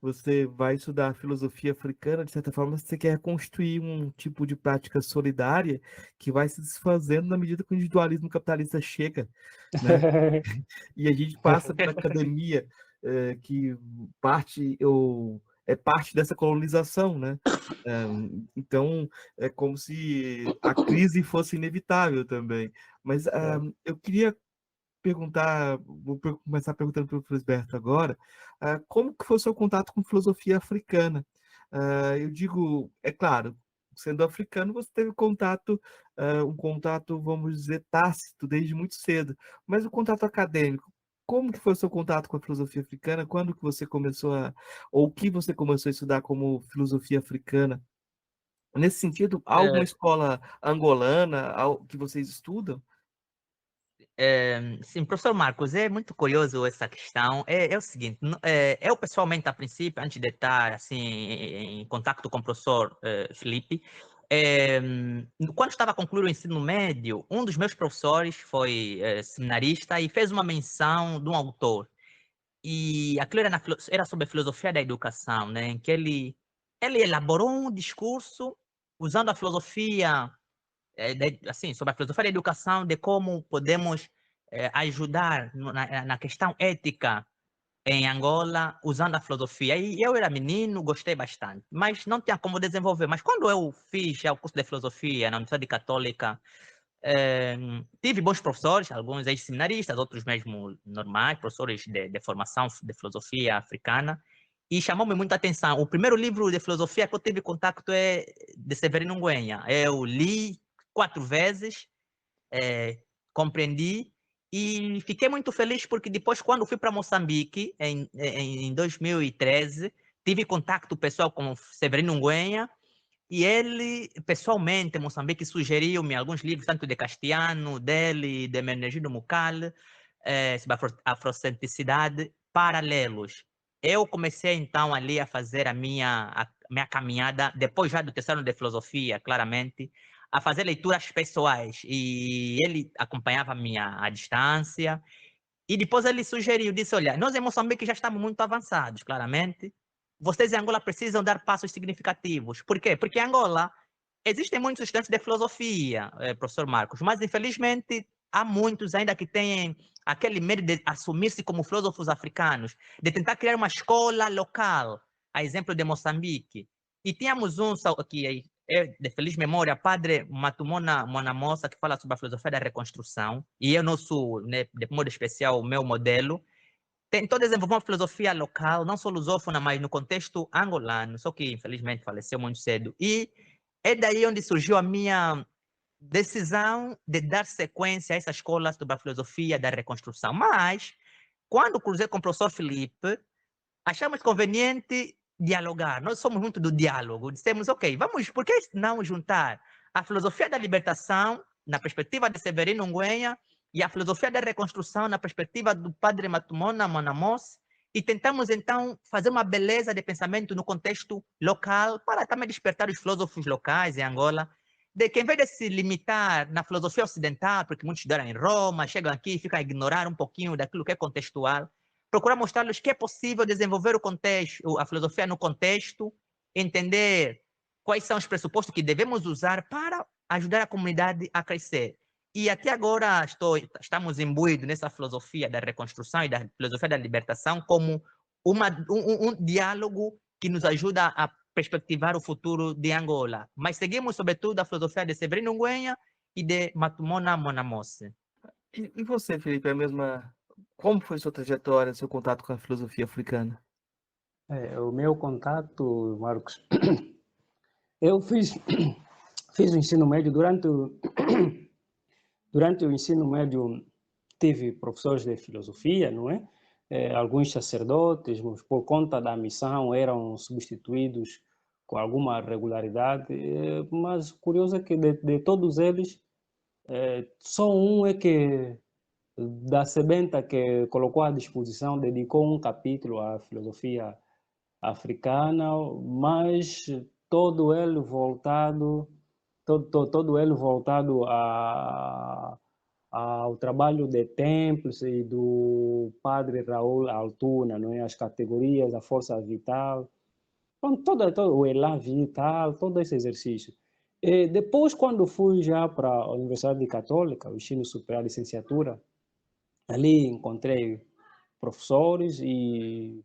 você vai estudar filosofia africana, de certa forma, você quer construir um tipo de prática solidária que vai se desfazendo na medida que o individualismo capitalista chega, né? E a gente passa pela academia, que é parte dessa colonização, né? É, então, é como se a crise fosse inevitável também. Mas eu queria perguntar, começar perguntando para o Frisberto agora, como que foi o seu contato com filosofia africana? Eu digo, é claro, sendo africano, você teve contato, um contato, vamos dizer, tácito desde muito cedo, mas o contato acadêmico, como que foi o seu contato com a filosofia africana? Quando que você começou ou o que você começou a estudar como filosofia africana? Nesse sentido, há alguma é, escola angolana que vocês estudam? sim, professor Marcos, é muito curioso essa questão. É o seguinte, eu pessoalmente, a princípio, antes de estar assim, em contato com o professor Felipe, é, quando estava a concluir o ensino médio, um dos meus professores foi seminarista e fez uma menção de um autor. E aquilo era sobre a filosofia da educação, né, em que ele elaborou um discurso usando a filosofia assim, sobre a filosofia da educação, de como podemos ajudar na questão ética em Angola, usando a filosofia. E eu era menino, gostei bastante, mas não tinha como desenvolver. Mas quando eu fiz o curso de filosofia na Universidade Católica, tive bons professores, alguns ex-seminaristas, outros mesmo normais, professores de formação de filosofia africana, e chamou-me muita atenção. O primeiro livro de filosofia que eu tive contato é de Severino Nguenha. Eu li 4 vezes, compreendi e fiquei muito feliz porque depois, quando fui para Moçambique, em 2013, tive contato pessoal com Severino Nguenha e ele, pessoalmente, em Moçambique, sugeriu-me alguns livros, tanto de Castiano, dele, de Menegildo Mucal, sobre afrocentricidade, paralelos. Eu comecei, então, ali a fazer a minha caminhada, depois já do terceiro ano de filosofia, claramente, a fazer leituras pessoais. E ele acompanhava-me à distância. E depois ele sugeriu, disse, olha, nós em Moçambique já estamos muito avançados, claramente. Vocês em Angola precisam dar passos significativos. Por quê? Porque em Angola existem muitos estudantes de filosofia, professor Marcos, mas infelizmente há muitos ainda que têm aquele medo de assumir-se como filósofos africanos, de tentar criar uma escola local, a exemplo de Moçambique. E tínhamos um que é de feliz memória, padre Matumona Monamosa, que fala sobre a filosofia da reconstrução, e é o nosso, né, de modo especial, o meu modelo. Tentou desenvolver uma filosofia local, não só lusófona, mas no contexto angolano, só que infelizmente faleceu muito cedo. E é daí onde surgiu a minha decisão de dar sequência a essa escola sobre a filosofia da reconstrução. Mas, quando cruzei com o professor Felipe, achamos conveniente dialogar. Nós somos muito do diálogo. Dissemos, ok, vamos, por que não juntar a filosofia da libertação na perspectiva de Severino Nguenha e a filosofia da reconstrução na perspectiva do padre Matumona Monamos e tentamos, então, fazer uma beleza de pensamento no contexto local para também despertar os filósofos locais em Angola, de que, em vez de se limitar na filosofia ocidental, porque muitos estudaram em Roma, chegam aqui e ficam a ignorar um pouquinho daquilo que é contextual, procurar mostrar-lhes que é possível desenvolver o contexto, a filosofia no contexto, entender quais são os pressupostos que devemos usar para ajudar a comunidade a crescer. E até agora estamos imbuídos nessa filosofia da reconstrução e da filosofia da libertação como um diálogo que nos ajuda a perspectivar o futuro de Angola. Mas seguimos, sobretudo, a filosofia de Severino Nguenha e de Matumona Monamose. E você, Felipe, é a mesma. Como foi sua trajetória, seu contato com a filosofia africana? O meu contato, Marcos, eu fiz o ensino médio durante o ensino médio tive professores de filosofia, não é? Alguns sacerdotes, mas por conta da missão eram substituídos com alguma regularidade, mas curioso é que de todos eles, só um é que da Sebenta que colocou à disposição, dedicou um capítulo à filosofia africana, mas todo ele voltado, todo ele voltado ao trabalho de Templos e do padre Raul Altuna, não é? As categorias, a força vital, todo o elan vital, todo esse exercício. E depois, quando fui já para a Universidade Católica, o ensino superior, a licenciatura, ali encontrei professores e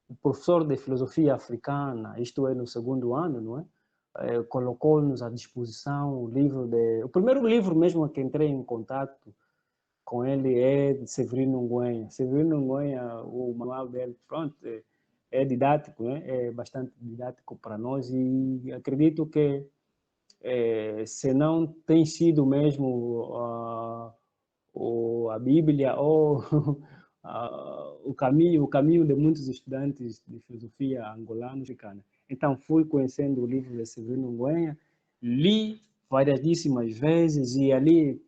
o professor de filosofia africana, isto é no segundo ano, não é? Colocou-nos à disposição o primeiro livro mesmo que entrei em contato com ele é de Severino Nguyen. Severino Nguyen, o manual dele, pronto, é didático, né? É bastante didático para nós e acredito que se não tem sido mesmo a Bíblia ou o caminho de muitos estudantes de filosofia angolanos e cana. Então fui conhecendo o livro de Severino Nguyen, li variadíssimas vezes e ali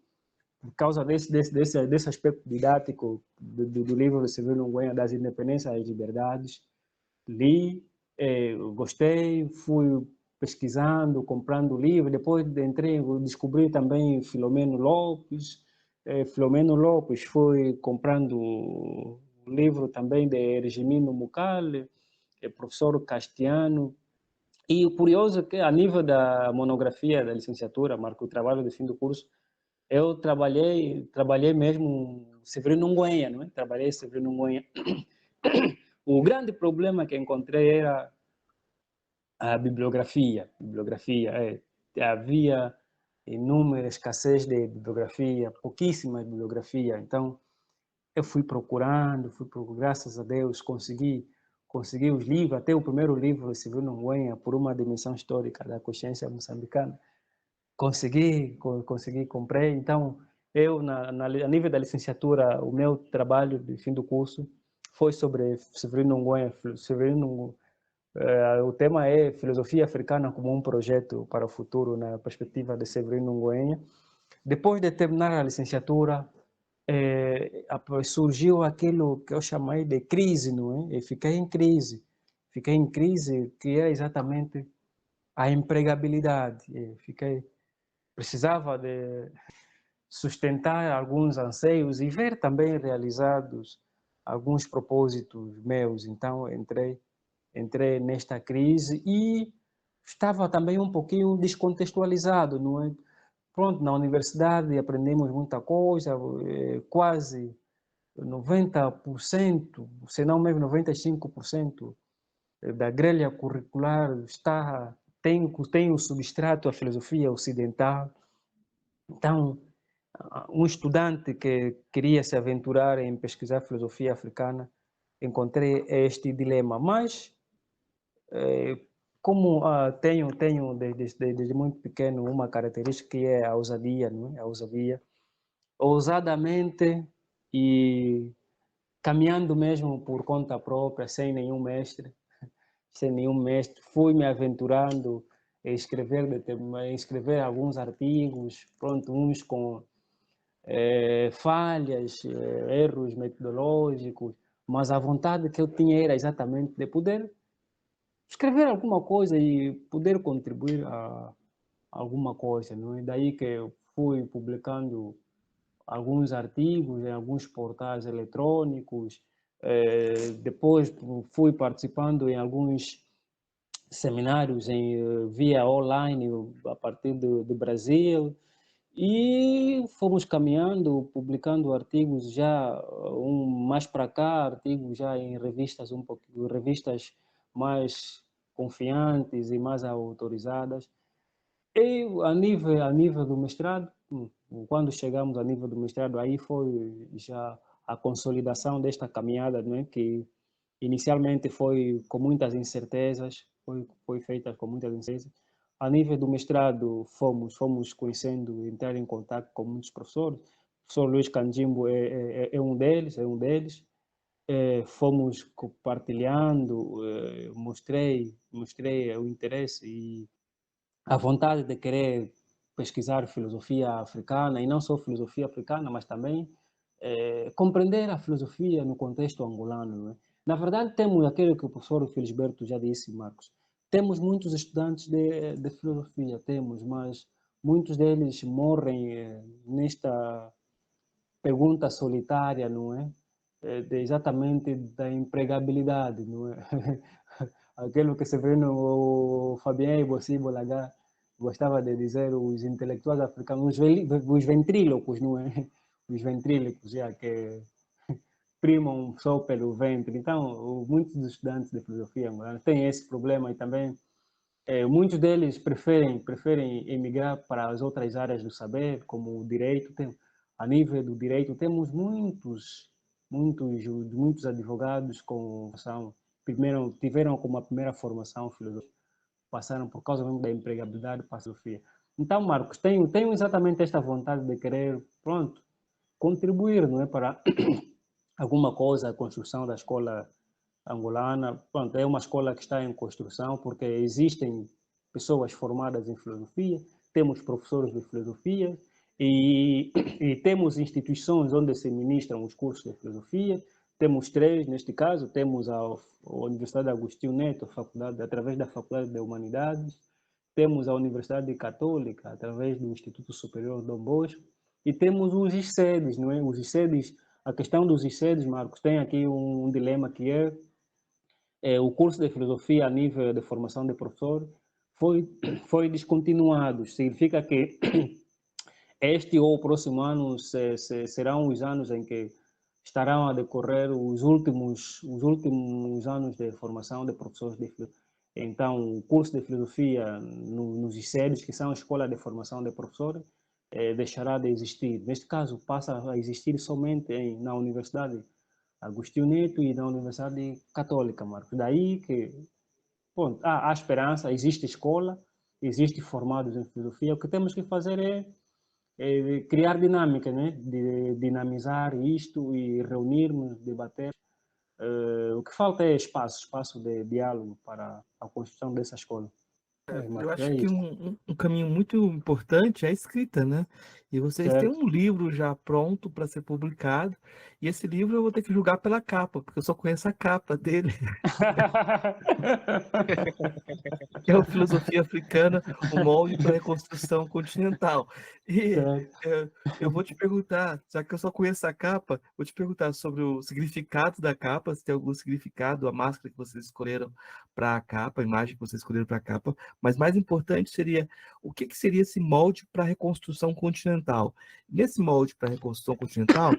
por causa desse aspecto didático do livro de Severino Nguyen das Independências e Liberdades, li, gostei, fui pesquisando, comprando livro, depois entrei, descobri também Filomeno Lopes, Filomeno Lopes fui comprando o livro também de Ergemino Mucale, professor Castiano, e o curioso é que a nível da monografia da licenciatura, marco o trabalho de fim do curso, eu trabalhei mesmo Severino Nguyen, não é? Trabalhei Severino Nguyen. O grande problema que encontrei era a bibliografia. Havia inúmera escassez de bibliografia, pouquíssima bibliografia. Então, eu fui procurando, graças a Deus, consegui os livros, até o primeiro livro, Severino Nguyen, por uma dimensão histórica da consciência moçambicana. Comprei. Então, eu, a nível da licenciatura, o meu trabalho de fim do curso foi sobre Severino Nguyen. O tema é Filosofia Africana como um projeto para o futuro, na perspectiva de Severino Nguyen. Depois de terminar a licenciatura, surgiu aquilo que eu chamei de crise, não é? E fiquei em crise. Que é exatamente a empregabilidade. Precisava de sustentar alguns anseios e ver também realizados alguns propósitos meus. Então, entrei nesta crise e estava também um pouquinho descontextualizado, não é? Pronto, na universidade aprendemos muita coisa, quase 90%, se não mesmo 95% da grelha curricular tem o substrato a filosofia ocidental. Então, um estudante que queria se aventurar em pesquisar filosofia africana, encontrei este dilema, mas como tenho desde muito pequeno uma característica que é a ousadia, não é? A ousadia, ousadamente e caminhando mesmo por conta própria, sem nenhum mestre, fui me aventurando em escrever alguns artigos, pronto, uns com falhas, erros metodológicos, mas a vontade que eu tinha era exatamente de poder escrever alguma coisa e poder contribuir a alguma coisa, não é? Daí que eu fui publicando alguns artigos em alguns portais eletrônicos, depois fui participando em alguns seminários via online a partir do Brasil e fomos caminhando, publicando artigos já mais para cá, artigos já em revistas revistas mais confiantes e mais autorizadas. E a nível do mestrado, quando chegamos a nível do mestrado, aí foi já a consolidação desta caminhada, não é? Que inicialmente foi com muitas incertezas, foi feita com muitas incertezas. A nível do mestrado, fomos conhecendo, entrar em contato com muitos professores. O professor Luiz Candimbo é um deles, é um deles. Fomos compartilhando, mostrei o interesse e a vontade de querer pesquisar filosofia africana, e não só filosofia africana, mas também compreender a filosofia no contexto angolano. Não é? Na verdade, temos aquilo que o professor Felisberto já disse, Marcos, temos muitos estudantes de filosofia, temos, mas muitos deles morrem nesta pergunta solitária, não é? Exatamente da empregabilidade, não é? Aquilo que se vê no Fabien Bossi-Bolaga gostava de dizer os intelectuais africanos, os ventrílocos, não é? Os ventrílocos, já que primam só pelo ventre. Então, muitos dos estudantes de filosofia angolanos têm esse problema e também muitos deles preferem emigrar para as outras áreas do saber, como o direito. A nível do direito, temos muitos advogados com formação, primeiro tiveram como a primeira formação filosofia, passaram por causa mesmo da empregabilidade para a filosofia. Então, Marcos, tenho exatamente esta vontade de querer, pronto, contribuir, não é, para alguma coisa, a construção da escola angolana. Pronto, é uma escola que está em construção, porque existem pessoas formadas em filosofia, temos professores de filosofia e temos instituições onde se ministram os cursos de filosofia. Temos três, neste caso, temos a Universidade Agostinho Neto, através da Faculdade de Humanidades, temos a Universidade Católica, através do Instituto Superior Dom Bosco, e temos os ICEDs, não é? Os ICEDs, a questão dos ICEDs, Marcos, tem aqui um dilema que o curso de filosofia a nível de formação de professor foi descontinuado. Significa que este ou o próximo ano serão os anos em que estarão a decorrer os últimos anos de formação de professores de filosofia. Então, o curso de filosofia nos ICEDs, que são a Escola de Formação de Professores, deixará de existir. Neste caso, passa a existir somente na Universidade Agostinho Neto e na Universidade Católica, Marcos. Daí que, bom, há esperança, existe escola, existe formados em filosofia. O que temos que fazer é criar dinâmica, né? De dinamizar isto e reunirmos, debater. O que falta é espaço de diálogo para a construção dessa escola. Eu Marcos, acho é que isso. um caminho muito importante é a escrita, né? E vocês têm Certo? um livro já pronto para ser publicado, e esse livro eu vou ter que julgar pela capa, porque eu só conheço a capa dele, que é o Filosofia Africana, o molde para a reconstrução continental. E Certo. eu vou te perguntar, já que eu só conheço a capa, vou te perguntar sobre o significado da capa, se tem algum significado, a máscara que vocês escolheram para a capa, a imagem que vocês escolheram para a capa, mas mais importante seria o que seria esse molde para a reconstrução continental. Nesse molde para a reconstrução continental,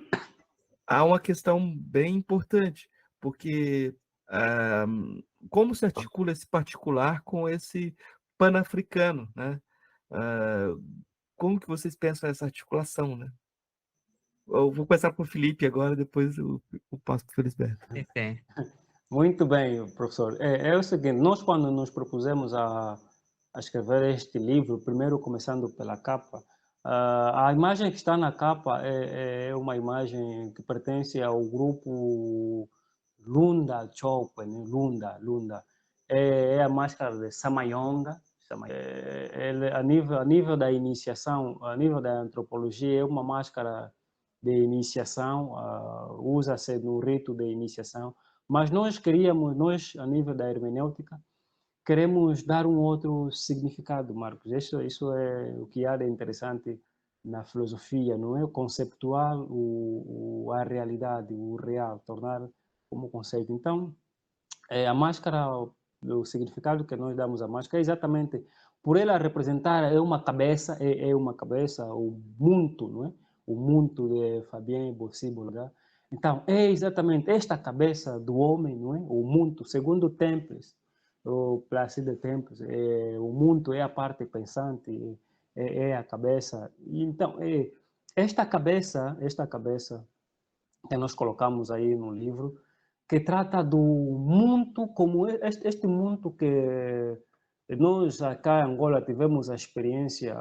há uma questão bem importante, porque ah, como se articula esse particular com esse panafricano, né? Ah, como que vocês pensam nessa articulação, né? Eu vou começar com o Felipe agora, depois eu passo para o Felisberto. Sim, sim. Muito bem, professor. É o seguinte, nós quando nos propusemos a escrever este livro, primeiro começando pela capa, a imagem que está na capa é uma imagem que pertence ao grupo Lunda Chokwe, né? Lunda. É a máscara de Samayonga. A nível da iniciação, a nível da antropologia, é uma máscara de iniciação, usa-se no rito de iniciação, mas nós, a nível da hermenêutica, queremos dar um outro significado, Marcos. Isso é o que há de interessante na filosofia, não é? Conceptual, a realidade, o real, tornar como conceito. Então, a máscara, o significado que nós damos à máscara é exatamente por ela representar uma cabeça, o muito, não é? O muito de Fabien Bossy-Bolga. Então, é exatamente esta cabeça do homem, não é? O muito, segundo Temples, o Placide Temples, o muito é a parte pensante, é a cabeça. Então, esta cabeça que nós colocamos aí no livro, que trata do mundo como este mundo que nós acá em Angola tivemos a experiência,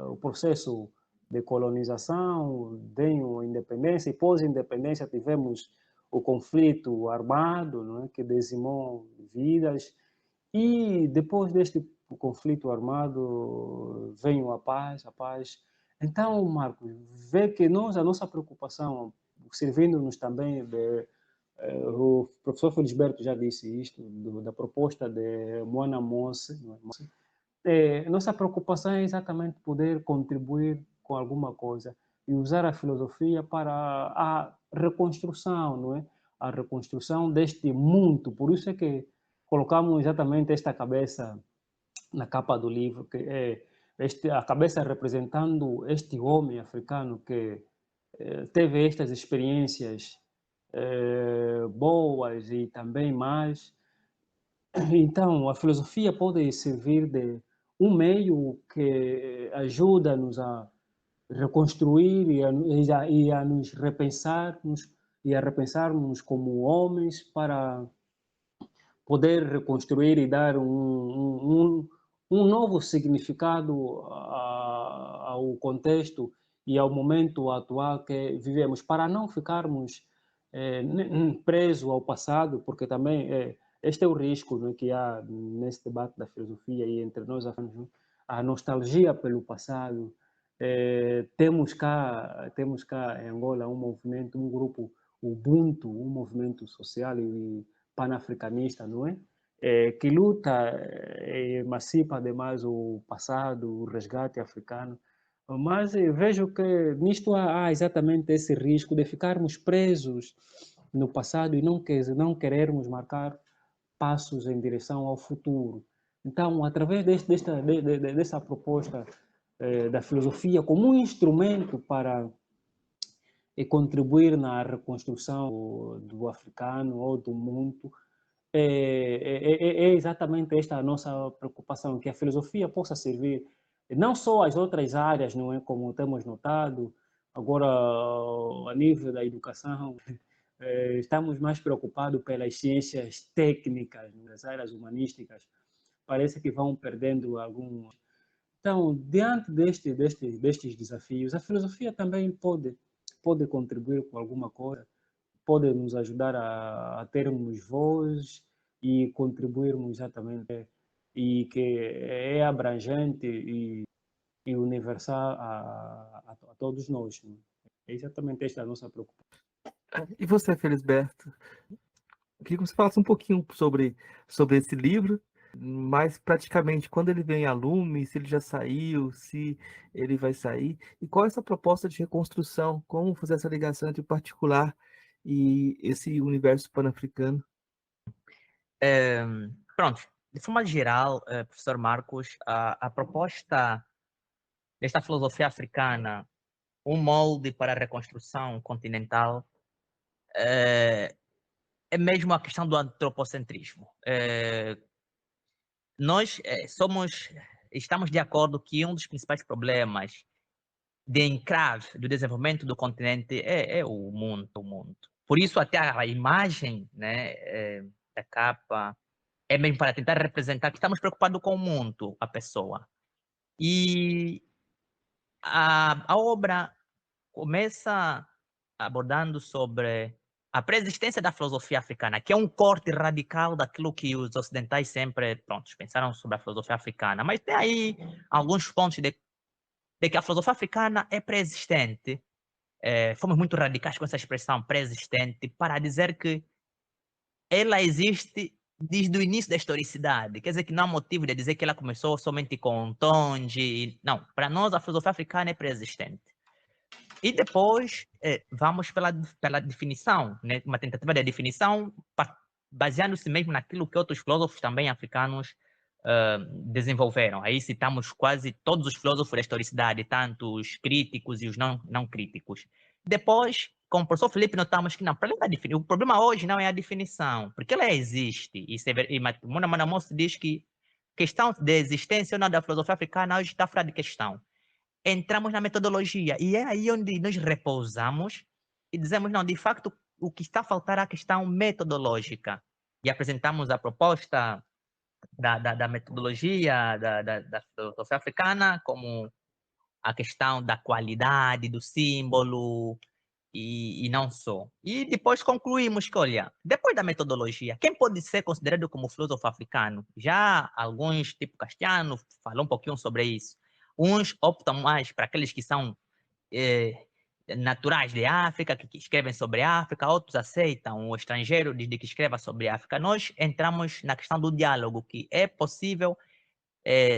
o processo de colonização, veio a independência e pós-independência tivemos o conflito armado, não é, que dizimou vidas, e depois deste conflito armado veio a paz. Então, Marcos, vê que a nossa preocupação, servindo-nos também de o professor Felisberto já disse isto, da proposta de Moana Mosse. Nossa preocupação é exatamente poder contribuir com alguma coisa e usar a filosofia para a reconstrução, não é? A reconstrução deste mundo. Por isso é que colocamos exatamente esta cabeça na capa do livro, que é a cabeça representando este homem africano que teve estas experiências boas e também mais. Então, a filosofia pode servir de um meio que ajuda-nos a reconstruir e a nos repensarmos e a repensarmos como homens para poder reconstruir e dar um novo significado ao contexto e ao momento atual que vivemos, para não ficarmos presos ao passado, porque também este é o risco, né, que há nesse debate da filosofia e entre nós, a nostalgia pelo passado. Temos cá em Angola um movimento, um grupo Ubuntu, um movimento social e panafricanista, não é? Que luta e emancipa ademais o passado, o resgate africano. Mas vejo que nisto há exatamente esse risco de ficarmos presos no passado e não querermos marcar passos em direção ao futuro. Então, através dessa proposta da filosofia como um instrumento para contribuir na reconstrução do africano ou do mundo, é exatamente esta a nossa preocupação, que a filosofia possa servir não só às outras áreas, não é, como temos notado, agora a nível da educação, estamos mais preocupados pelas ciências técnicas, nas áreas humanísticas, parece que vão perdendo algum. Então, diante destes desafios, a filosofia também pode contribuir com alguma coisa, pode nos ajudar a termos voz e contribuirmos exatamente, e que é abrangente e universal a todos nós. Né? É exatamente esta a nossa preocupação. E você, Felisberto? Queria que você falasse um pouquinho sobre esse livro, mas praticamente quando ele vem a lume, se ele já saiu, se ele vai sair, e qual é essa proposta de reconstrução, como fazer essa ligação entre o particular e esse universo pan-africano? Pronto, de forma geral, professor Marcos, a proposta desta filosofia africana, um molde para a reconstrução continental, é mesmo a questão do antropocentrismo. Nós estamos de acordo que um dos principais problemas de entrave do desenvolvimento do continente é o mundo. Por isso, até a imagem, né, da capa é mesmo para tentar representar que estamos preocupados com o mundo, a pessoa. E a obra começa abordando sobre a preexistência da filosofia africana, que é um corte radical daquilo que os ocidentais sempre pensaram sobre a filosofia africana. Mas tem aí alguns pontos de que a filosofia africana é preexistente. Fomos muito radicais com essa expressão preexistente para dizer que ela existe desde o início da historicidade. Quer dizer que não há motivo de dizer que ela começou somente com Tonji. Não, para nós a filosofia africana é preexistente. E depois vamos pela definição, né? Uma tentativa de definição baseando-se mesmo naquilo que outros filósofos também africanos desenvolveram. Aí citamos quase todos os filósofos da historicidade, tanto os críticos e os não críticos. Depois, com o professor Felipe, notamos que não, o problema hoje não é a definição, porque ela existe. E Moana Mosse diz que questão de existência ou não da filosofia africana hoje está fora de questão. Entramos na metodologia e é aí onde nós repousamos e dizemos, não, de facto, o que está a faltar é a questão metodológica. E apresentamos a proposta da metodologia da filosofia africana, como a questão da qualidade do símbolo e não só. E depois concluímos que, olha, depois da metodologia, quem pode ser considerado como filósofo africano? Já alguns, tipo Castiano, falou um pouquinho sobre isso. Uns optam mais para aqueles que são naturais de África, que escrevem sobre a África, outros aceitam o estrangeiro desde que escreva sobre a África. Nós entramos na questão do diálogo, que é possível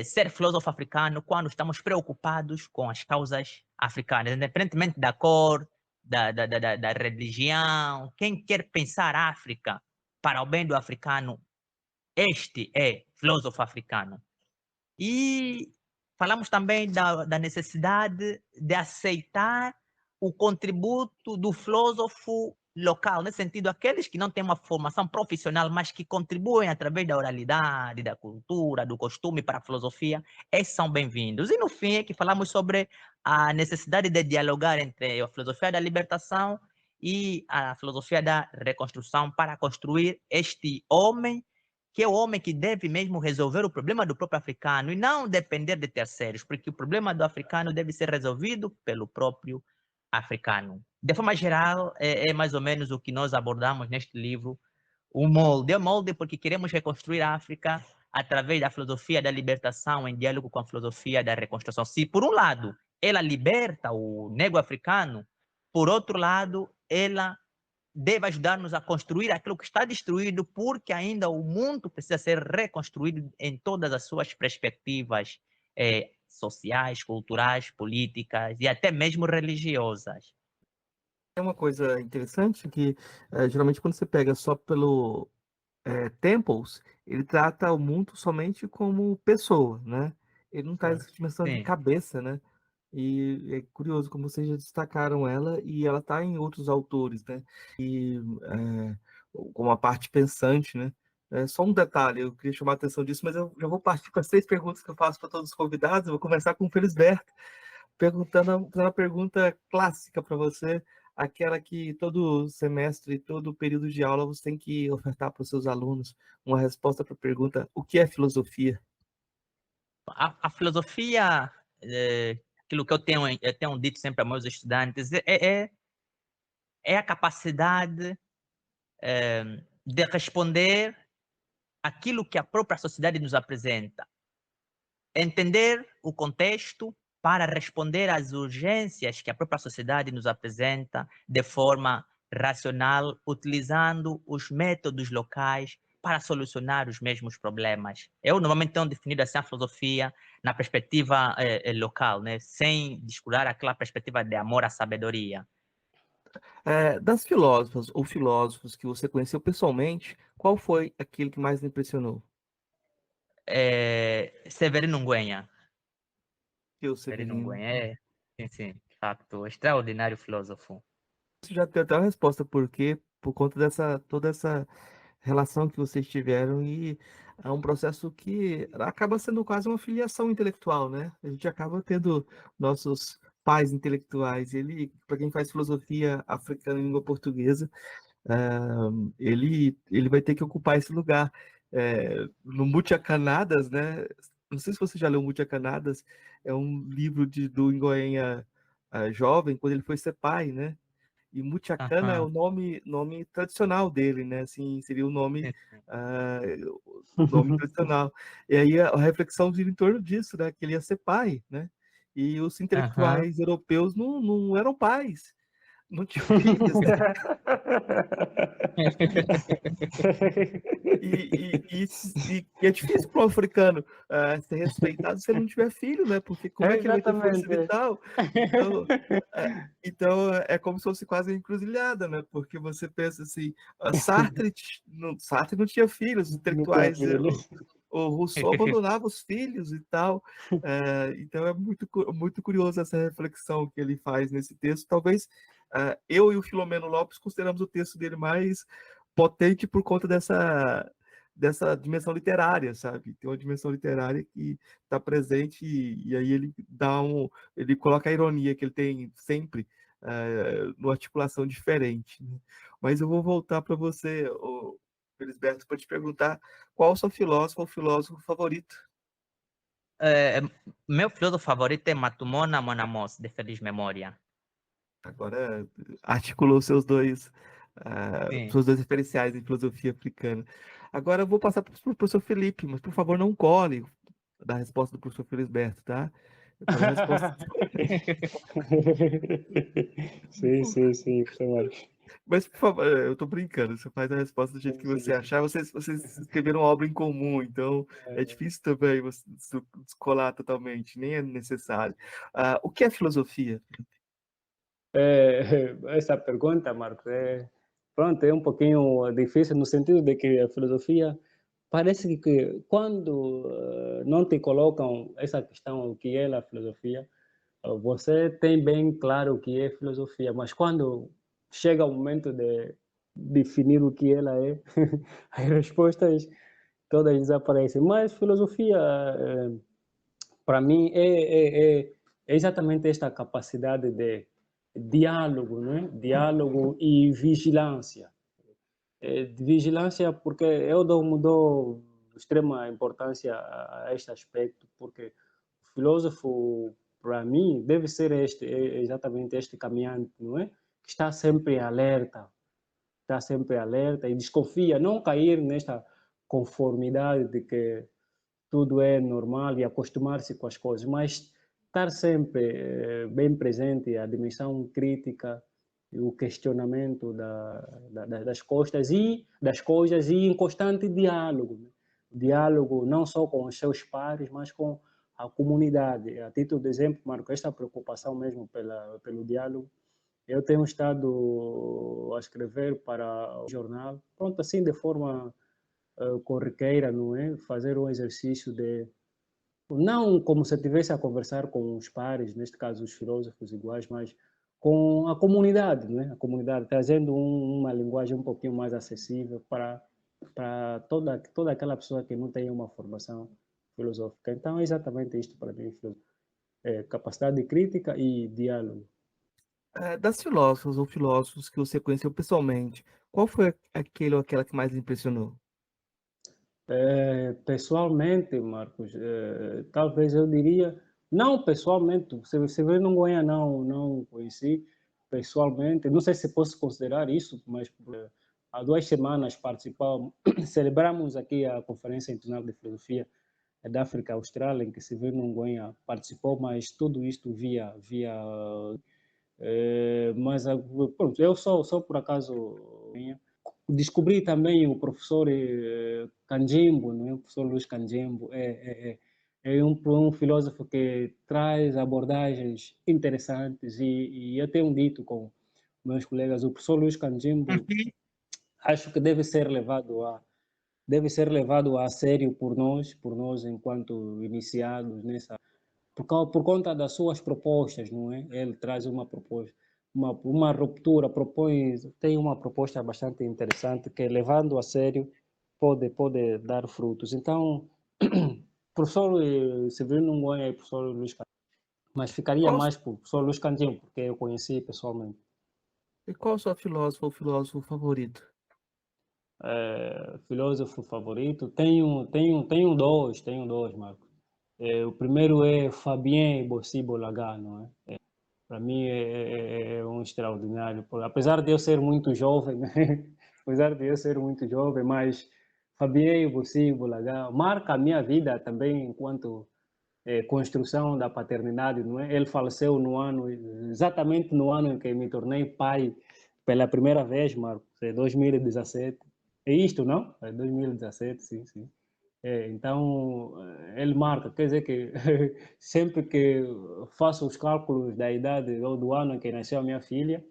ser filósofo africano quando estamos preocupados com as causas africanas, independentemente da cor, da religião. Quem quer pensar África para o bem do africano, este é filósofo africano. E falamos também da necessidade de aceitar o contributo do filósofo local, nesse sentido, aqueles que não têm uma formação profissional, mas que contribuem através da oralidade, da cultura, do costume para a filosofia, esses são bem-vindos. E no fim é que falamos sobre a necessidade de dialogar entre a filosofia da libertação e a filosofia da reconstrução para construir este homem que é o homem que deve mesmo resolver o problema do próprio africano e não depender de terceiros, porque o problema do africano deve ser resolvido pelo próprio africano. De forma geral, é mais ou menos o que nós abordamos neste livro, o molde. É o molde porque queremos reconstruir a África através da filosofia da libertação em diálogo com a filosofia da reconstrução. Se, por um lado, ela liberta o negro africano, por outro lado, ela deve ajudar-nos a construir aquilo que está destruído, porque ainda o mundo precisa ser reconstruído em todas as suas perspectivas sociais, culturais, políticas e até mesmo religiosas. É uma coisa interessante que, geralmente, quando você pega só pelo Temples, ele trata o mundo somente como pessoa, né? Ele não traz essa dimensão de Sim. cabeça, né? E é curioso como vocês já destacaram ela, e ela está em outros autores, né? E como a parte pensante, né? Só um detalhe, eu queria chamar a atenção disso, mas eu já vou partir para as 3 perguntas que eu faço para todos os convidados. Eu vou começar com o Felisberto, fazendo uma pergunta clássica para você, aquela que todo semestre, todo período de aula você tem que ofertar para os seus alunos uma resposta para a pergunta: o que é filosofia? A filosofia, aquilo que eu tenho dito sempre aos meus estudantes, é a capacidade de responder aquilo que a própria sociedade nos apresenta. Entender o contexto para responder às urgências que a própria sociedade nos apresenta de forma racional, utilizando os métodos locais para solucionar os mesmos problemas. Eu normalmente tenho definido assim a filosofia na perspectiva local, né? Sem descurar aquela perspectiva de amor à sabedoria. Das filósofas ou filósofos que você conheceu pessoalmente, qual foi aquele que mais lhe impressionou? Severino Nguyen. Eu, Severino Severino. Nguyen sim, de facto, extraordinário filósofo. Você já tem até uma resposta por quê, por conta dessa toda essa relação que vocês tiveram, e é um processo que acaba sendo quase uma filiação intelectual, né? A gente acaba tendo nossos pais intelectuais. Ele, para quem faz filosofia africana em língua portuguesa, ele vai ter que ocupar esse lugar. No Mutia Canadas, né? Não sei se você já leu Mutia Canadas, é um livro do Ngoenha jovem, quando ele foi ser pai, né? E Muchacana é o Aham. nome tradicional dele, né? Assim, seria Sim, ah, o nome tradicional. E aí a reflexão gira em torno disso, né? Que ele ia ser pai, né? E os aham. intelectuais europeus não eram pais, não tinham filhos. E é difícil para um africano ser respeitado se ele não tiver filho, né? Porque como é que ele vai ter força Exatamente. vital? Então, então, é como se fosse quase uma encruzilhada, né? Porque você pensa assim, Sartre não tinha filhos, os Não tinha intelectuais, filho. o Rousseau abandonava os filhos e tal. Então é muito curioso essa reflexão que ele faz nesse texto. Talvez eu e o Filomeno Lopes consideramos o texto dele mais potente por conta dessa dimensão literária, sabe? Tem uma dimensão literária que está presente, e aí ele coloca a ironia que ele tem sempre numa articulação diferente, né? Mas eu vou voltar para você, Felisberto, para te perguntar qual o seu filósofo ou filósofo favorito? Meu filósofo favorito é Matumona Monamos, de feliz memória. Agora articulou Sim. seus dois referenciais em filosofia africana. Agora eu vou passar para o professor Felipe, mas por favor não cole da resposta do professor Felisberto, tá? Eu quero a resposta. Sim, professor Marcos. Mas, por favor, eu tô brincando, você faz a resposta do jeito que você achar. Vocês escreveram uma obra em comum, então é difícil também você descolar totalmente, nem é necessário. O que é filosofia? Essa pergunta, Marcos, pronto, é um pouquinho difícil no sentido de que a filosofia parece que quando não te colocam essa questão, o que é a filosofia, você tem bem claro o que é filosofia, mas quando chega o momento de definir o que ela é, as respostas todas desaparecem. Mas filosofia, para mim, é exatamente esta capacidade de diálogo, né? Diálogo e vigilância. De vigilância, porque eu dou extrema importância a este aspecto, porque o filósofo, para mim, deve ser exatamente este caminhante, não é? Que está sempre alerta e desconfia, não cair nesta conformidade de que tudo é normal e acostumar-se com as coisas, mas estar sempre bem presente a dimensão crítica e o questionamento das coisas e em constante diálogo, né? Diálogo não só com os seus pares, mas com a comunidade. A título de exemplo, Marco, esta preocupação mesmo pelo diálogo, eu tenho estado a escrever para o jornal, pronto, assim de forma corriqueira, não é? Fazer um exercício de não como se eu estivesse a conversar com os pares, neste caso os filósofos iguais, mas com a comunidade, né? A comunidade, trazendo uma linguagem um pouquinho mais acessível para toda aquela pessoa que não tem uma formação filosófica. Então, é exatamente isto para mim, capacidade de crítica e diálogo. Das filósofas ou filósofos que você conheceu pessoalmente, qual foi aquele ou aquela que mais lhe impressionou? Pessoalmente, Marcos, talvez eu diria, não pessoalmente, Severino Noronha não conheci pessoalmente, não sei se posso considerar isso, mas há 2 semanas participamos, celebramos aqui a Conferência Internacional de Filosofia da África Austral, em que Severino Noronha participou, mas tudo isto via mas pronto, eu sou por acaso descobri também o professor Canjimbo, não é? O professor Luiz Canjimbo é um filósofo que traz abordagens interessantes e eu tenho dito com meus colegas, o professor Luiz Canjimbo acho que deve ser levado a sério por nós enquanto iniciados nessa por conta das suas propostas, não é? Ele traz uma proposta, uma ruptura, tem uma proposta bastante interessante que, levando a sério, pode dar frutos. Então, professor Severino Noronha e professor Luiz Cantinho, mas ficaria Qual, mais para o professor Luiz Cantinho, porque eu conheci pessoalmente. e qual a sua filósofa ou filósofo favorito? Filósofo favorito, tenho dois, Marco. O primeiro é Fabien Bossibo-Lagat, não é? Para mim é um extraordinário, apesar de eu ser muito jovem, né? Apesar de eu ser muito jovem, mas Fabien Bossibo-Lagat marca a minha vida também enquanto construção da paternidade, não é? Ele faleceu exatamente no ano em que me tornei pai pela primeira vez, Marcos, é 2017. É isto, não? É 2017, sim, sim. Então, ele marca, quer dizer que sempre que faço os cálculos da idade ou do ano em que nasceu a minha filha,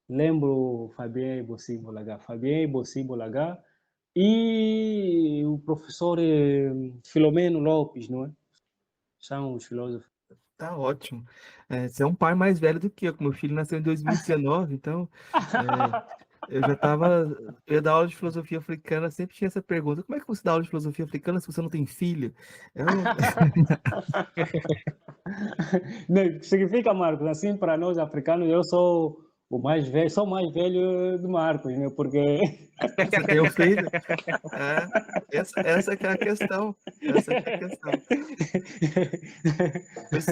lembro Fabien Bossibo-Lagat. Fabien Bossibo-Lagat e o professor Filomeno Lopes, não é? São os filósofos. Tá ótimo. Você é um pai mais velho do que eu, meu filho nasceu em 2019, então Eu ia dar aula de filosofia africana, sempre tinha essa pergunta: como é que você dá aula de filosofia africana se você não tem filho? Eu, Não, significa, Marcos, assim, para nós africanos, eu sou o mais velho, sou o mais velho do Marcos, né? Porque você tem um filho? É, essa que é a questão. Essa que é a questão. Mas,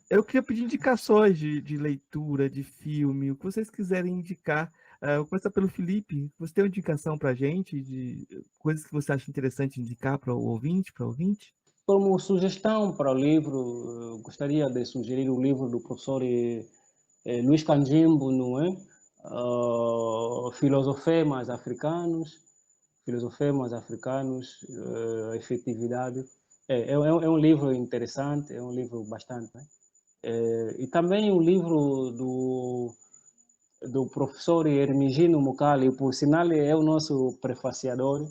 eu queria pedir indicações de leitura, de filme, o que vocês quiserem indicar. Eu vou começar pelo Felipe. Você tem uma indicação para a gente de coisas que você acha interessante indicar para o ouvinte, para ouvinte? como sugestão para o livro, gostaria de sugerir o livro do professor Luís Canjimbo, não é? Filosofemas Africanos, Filosofemas Africanos, Efetividade. É um livro interessante, é um livro bastante, né? E também o livro do professor Hermigino Mukali, por sinal é o nosso prefaciador,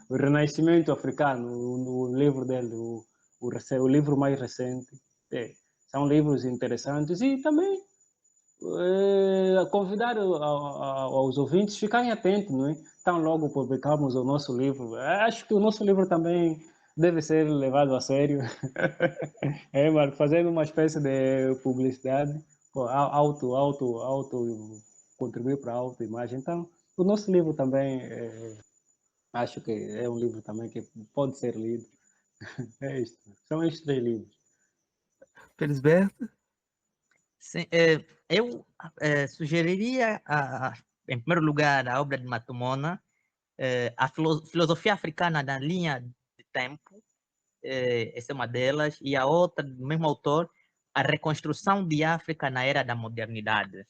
o Renascimento Africano, o livro dele, o livro mais recente. São livros interessantes e também convidar aos ouvintes ficarem atentos, não é? Tão logo publicamos o nosso livro. Acho que o nosso livro também deve ser levado a sério. Marco, fazendo uma espécie de publicidade, auto contribuir para a autoimagem. Então, o nosso livro também, acho que é um livro também que pode ser lido. É isto. São estes 3 livros. Felisberto? Sim, eu sugeriria, em primeiro lugar, a obra de Matumona, a filosofia africana na linha de tempo, essa é uma delas, e a outra, do mesmo autor, a reconstrução de África na era da modernidade.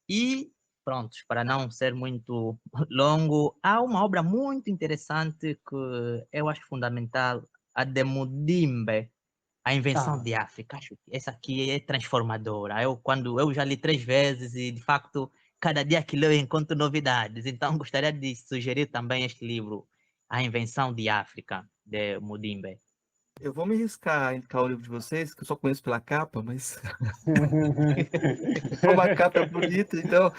E, pronto, para não ser muito longo, há uma obra muito interessante que eu acho fundamental, a de Mudimbe, A Invenção de África. Acho que essa aqui é transformadora. Eu já li 3 vezes e, de facto, cada dia que leio eu encontro novidades. Então, gostaria de sugerir também este livro, A Invenção de África, de Mudimbe. Eu vou me arriscar a indicar o livro de vocês, que eu só conheço pela capa, mas como a capa é bonita, então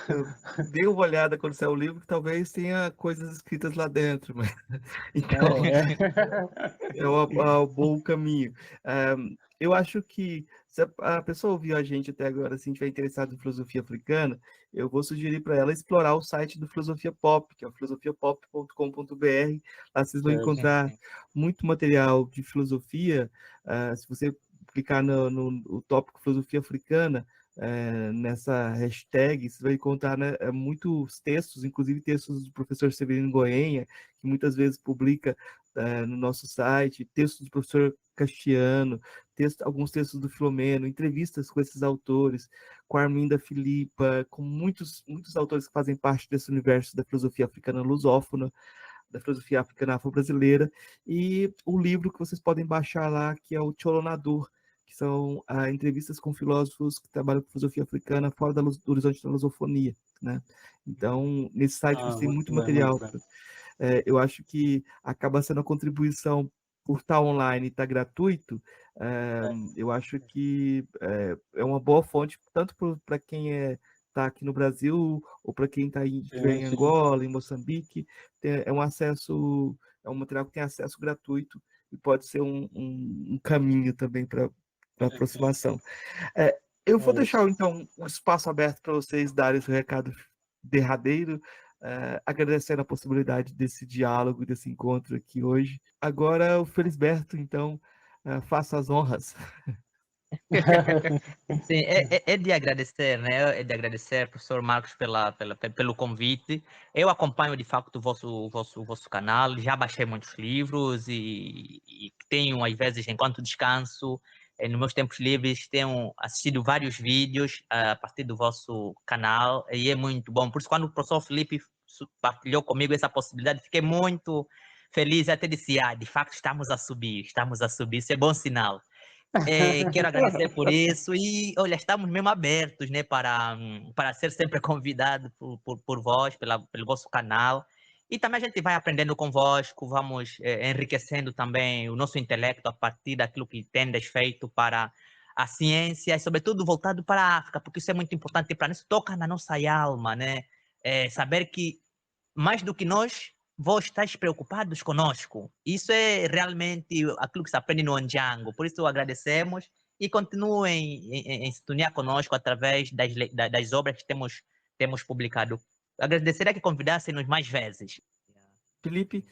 eu dei uma olhada quando saiu o livro, que talvez tenha coisas escritas lá dentro, mas então é o bom caminho. Eu acho que se a pessoa ouviu a gente até agora, se estiver interessado em filosofia africana, eu vou sugerir para ela explorar o site do Filosofia Pop, que é o filosofiapop.com.br. Lá vocês vão encontrar muito material de filosofia. Se você clicar no tópico filosofia africana, nessa hashtag, você vai encontrar, né, muitos textos, inclusive textos do professor Severino Goenha, que muitas vezes publica no nosso site, textos do professor Castiano, alguns textos do Filomeno, entrevistas com esses autores, com a Arminda Filipa, com muitos autores que fazem parte desse universo da filosofia africana lusófona, da filosofia africana afro-brasileira, e o livro que vocês podem baixar lá, que é o Tcholonador, que são entrevistas com filósofos que trabalham com filosofia africana fora do horizonte da lusofonia, né? Então, nesse site você tem muito material. Eu acho que acaba sendo a contribuição por estar online e estar gratuito. Eu acho que é uma boa fonte, tanto para quem está aqui no Brasil, ou para quem está em Angola, em Moçambique. É um material que tem acesso gratuito e pode ser um caminho também para aproximação. Eu vou deixar, então, um espaço aberto para vocês darem o seu recado derradeiro, agradecendo a possibilidade desse diálogo, desse encontro aqui hoje. Agora, o Felisberto, então, faça as honras. Sim, é de agradecer, né? É de agradecer, professor Marcos, pelo convite. Eu acompanho, de facto, o vosso canal, já baixei muitos livros e tenho, às vezes, enquanto descanso, nos meus tempos livres, tenho assistido vários vídeos a partir do vosso canal e é muito bom. Por isso, quando o professor Felipe partilhou comigo essa possibilidade, fiquei muito feliz e até disse, de facto, estamos a subir, isso é bom sinal. Quero agradecer por isso e, olha, estamos mesmo abertos, né, para ser sempre convidado por vós, pelo vosso canal. E também a gente vai aprendendo convosco, vamos enriquecendo também o nosso intelecto a partir daquilo que tendes feito para a ciência, e sobretudo voltado para a África, porque isso é muito importante para nós, toca na nossa alma, né? Saber que, mais do que nós, vós estáis preocupados conosco. Isso é realmente aquilo que se aprende no Ondjango. Por isso agradecemos e continuem em sintonia conosco através das obras que temos publicado. Agradeceria que convidassem-nos mais vezes. Felipe,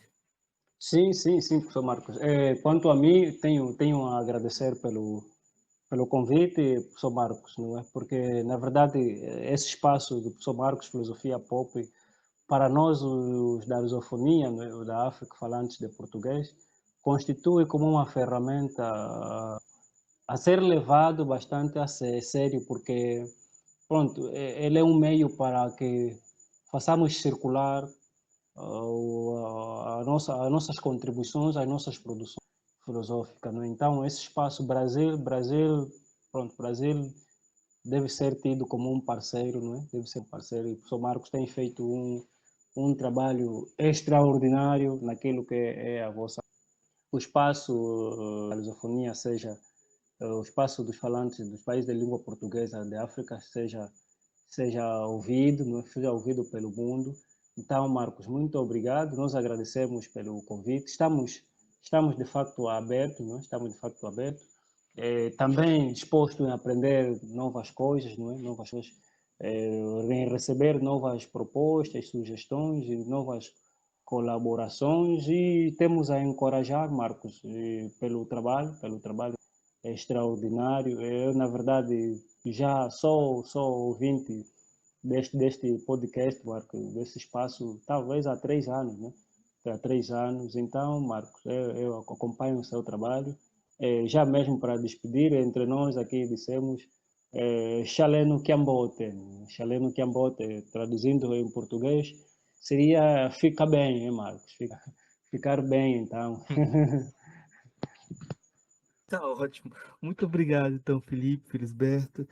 Sim, professor Marcos. Quanto a mim, tenho a agradecer pelo convite, professor Marcos, não é? Porque, na verdade, esse espaço do professor Marcos, Filosofia Pop, para nós, os da lusofonia, não é? Da África, falantes de português, constitui como uma ferramenta a ser levado bastante a sério, porque, pronto, ele é um meio para que façamos circular as nossas contribuições, as nossas produções filosóficas. Não é? Então, esse espaço Brasil deve ser tido como um parceiro, não é? Deve ser parceiro. E o professor Marcos tem feito um trabalho extraordinário naquilo que é o espaço da lusofonia, seja o espaço dos falantes dos países de língua portuguesa de África, seja ouvido, não é? Seja ouvido pelo mundo. Então, Marcos, muito obrigado. Nós agradecemos pelo convite. Estamos de facto abertos, não é? Estamos de facto abertos. Também disposto a aprender novas coisas, não é? Novas coisas, em receber novas propostas, sugestões e novas colaborações e temos a encorajar, Marcos, pelo trabalho extraordinário. Eu, na verdade, já sou ouvinte deste podcast, Marcos, desse espaço, talvez há 3 anos, né? Há 3 anos. Então, Marcos, eu acompanho o seu trabalho. Já mesmo para despedir, entre nós aqui dissemos Chaleno Kiambote. Chaleno Kiambote, traduzindo em português, seria fica bem, hein, Marcos? Ficar bem, então. tá ótimo. Muito obrigado, então, Felipe, Felisberto.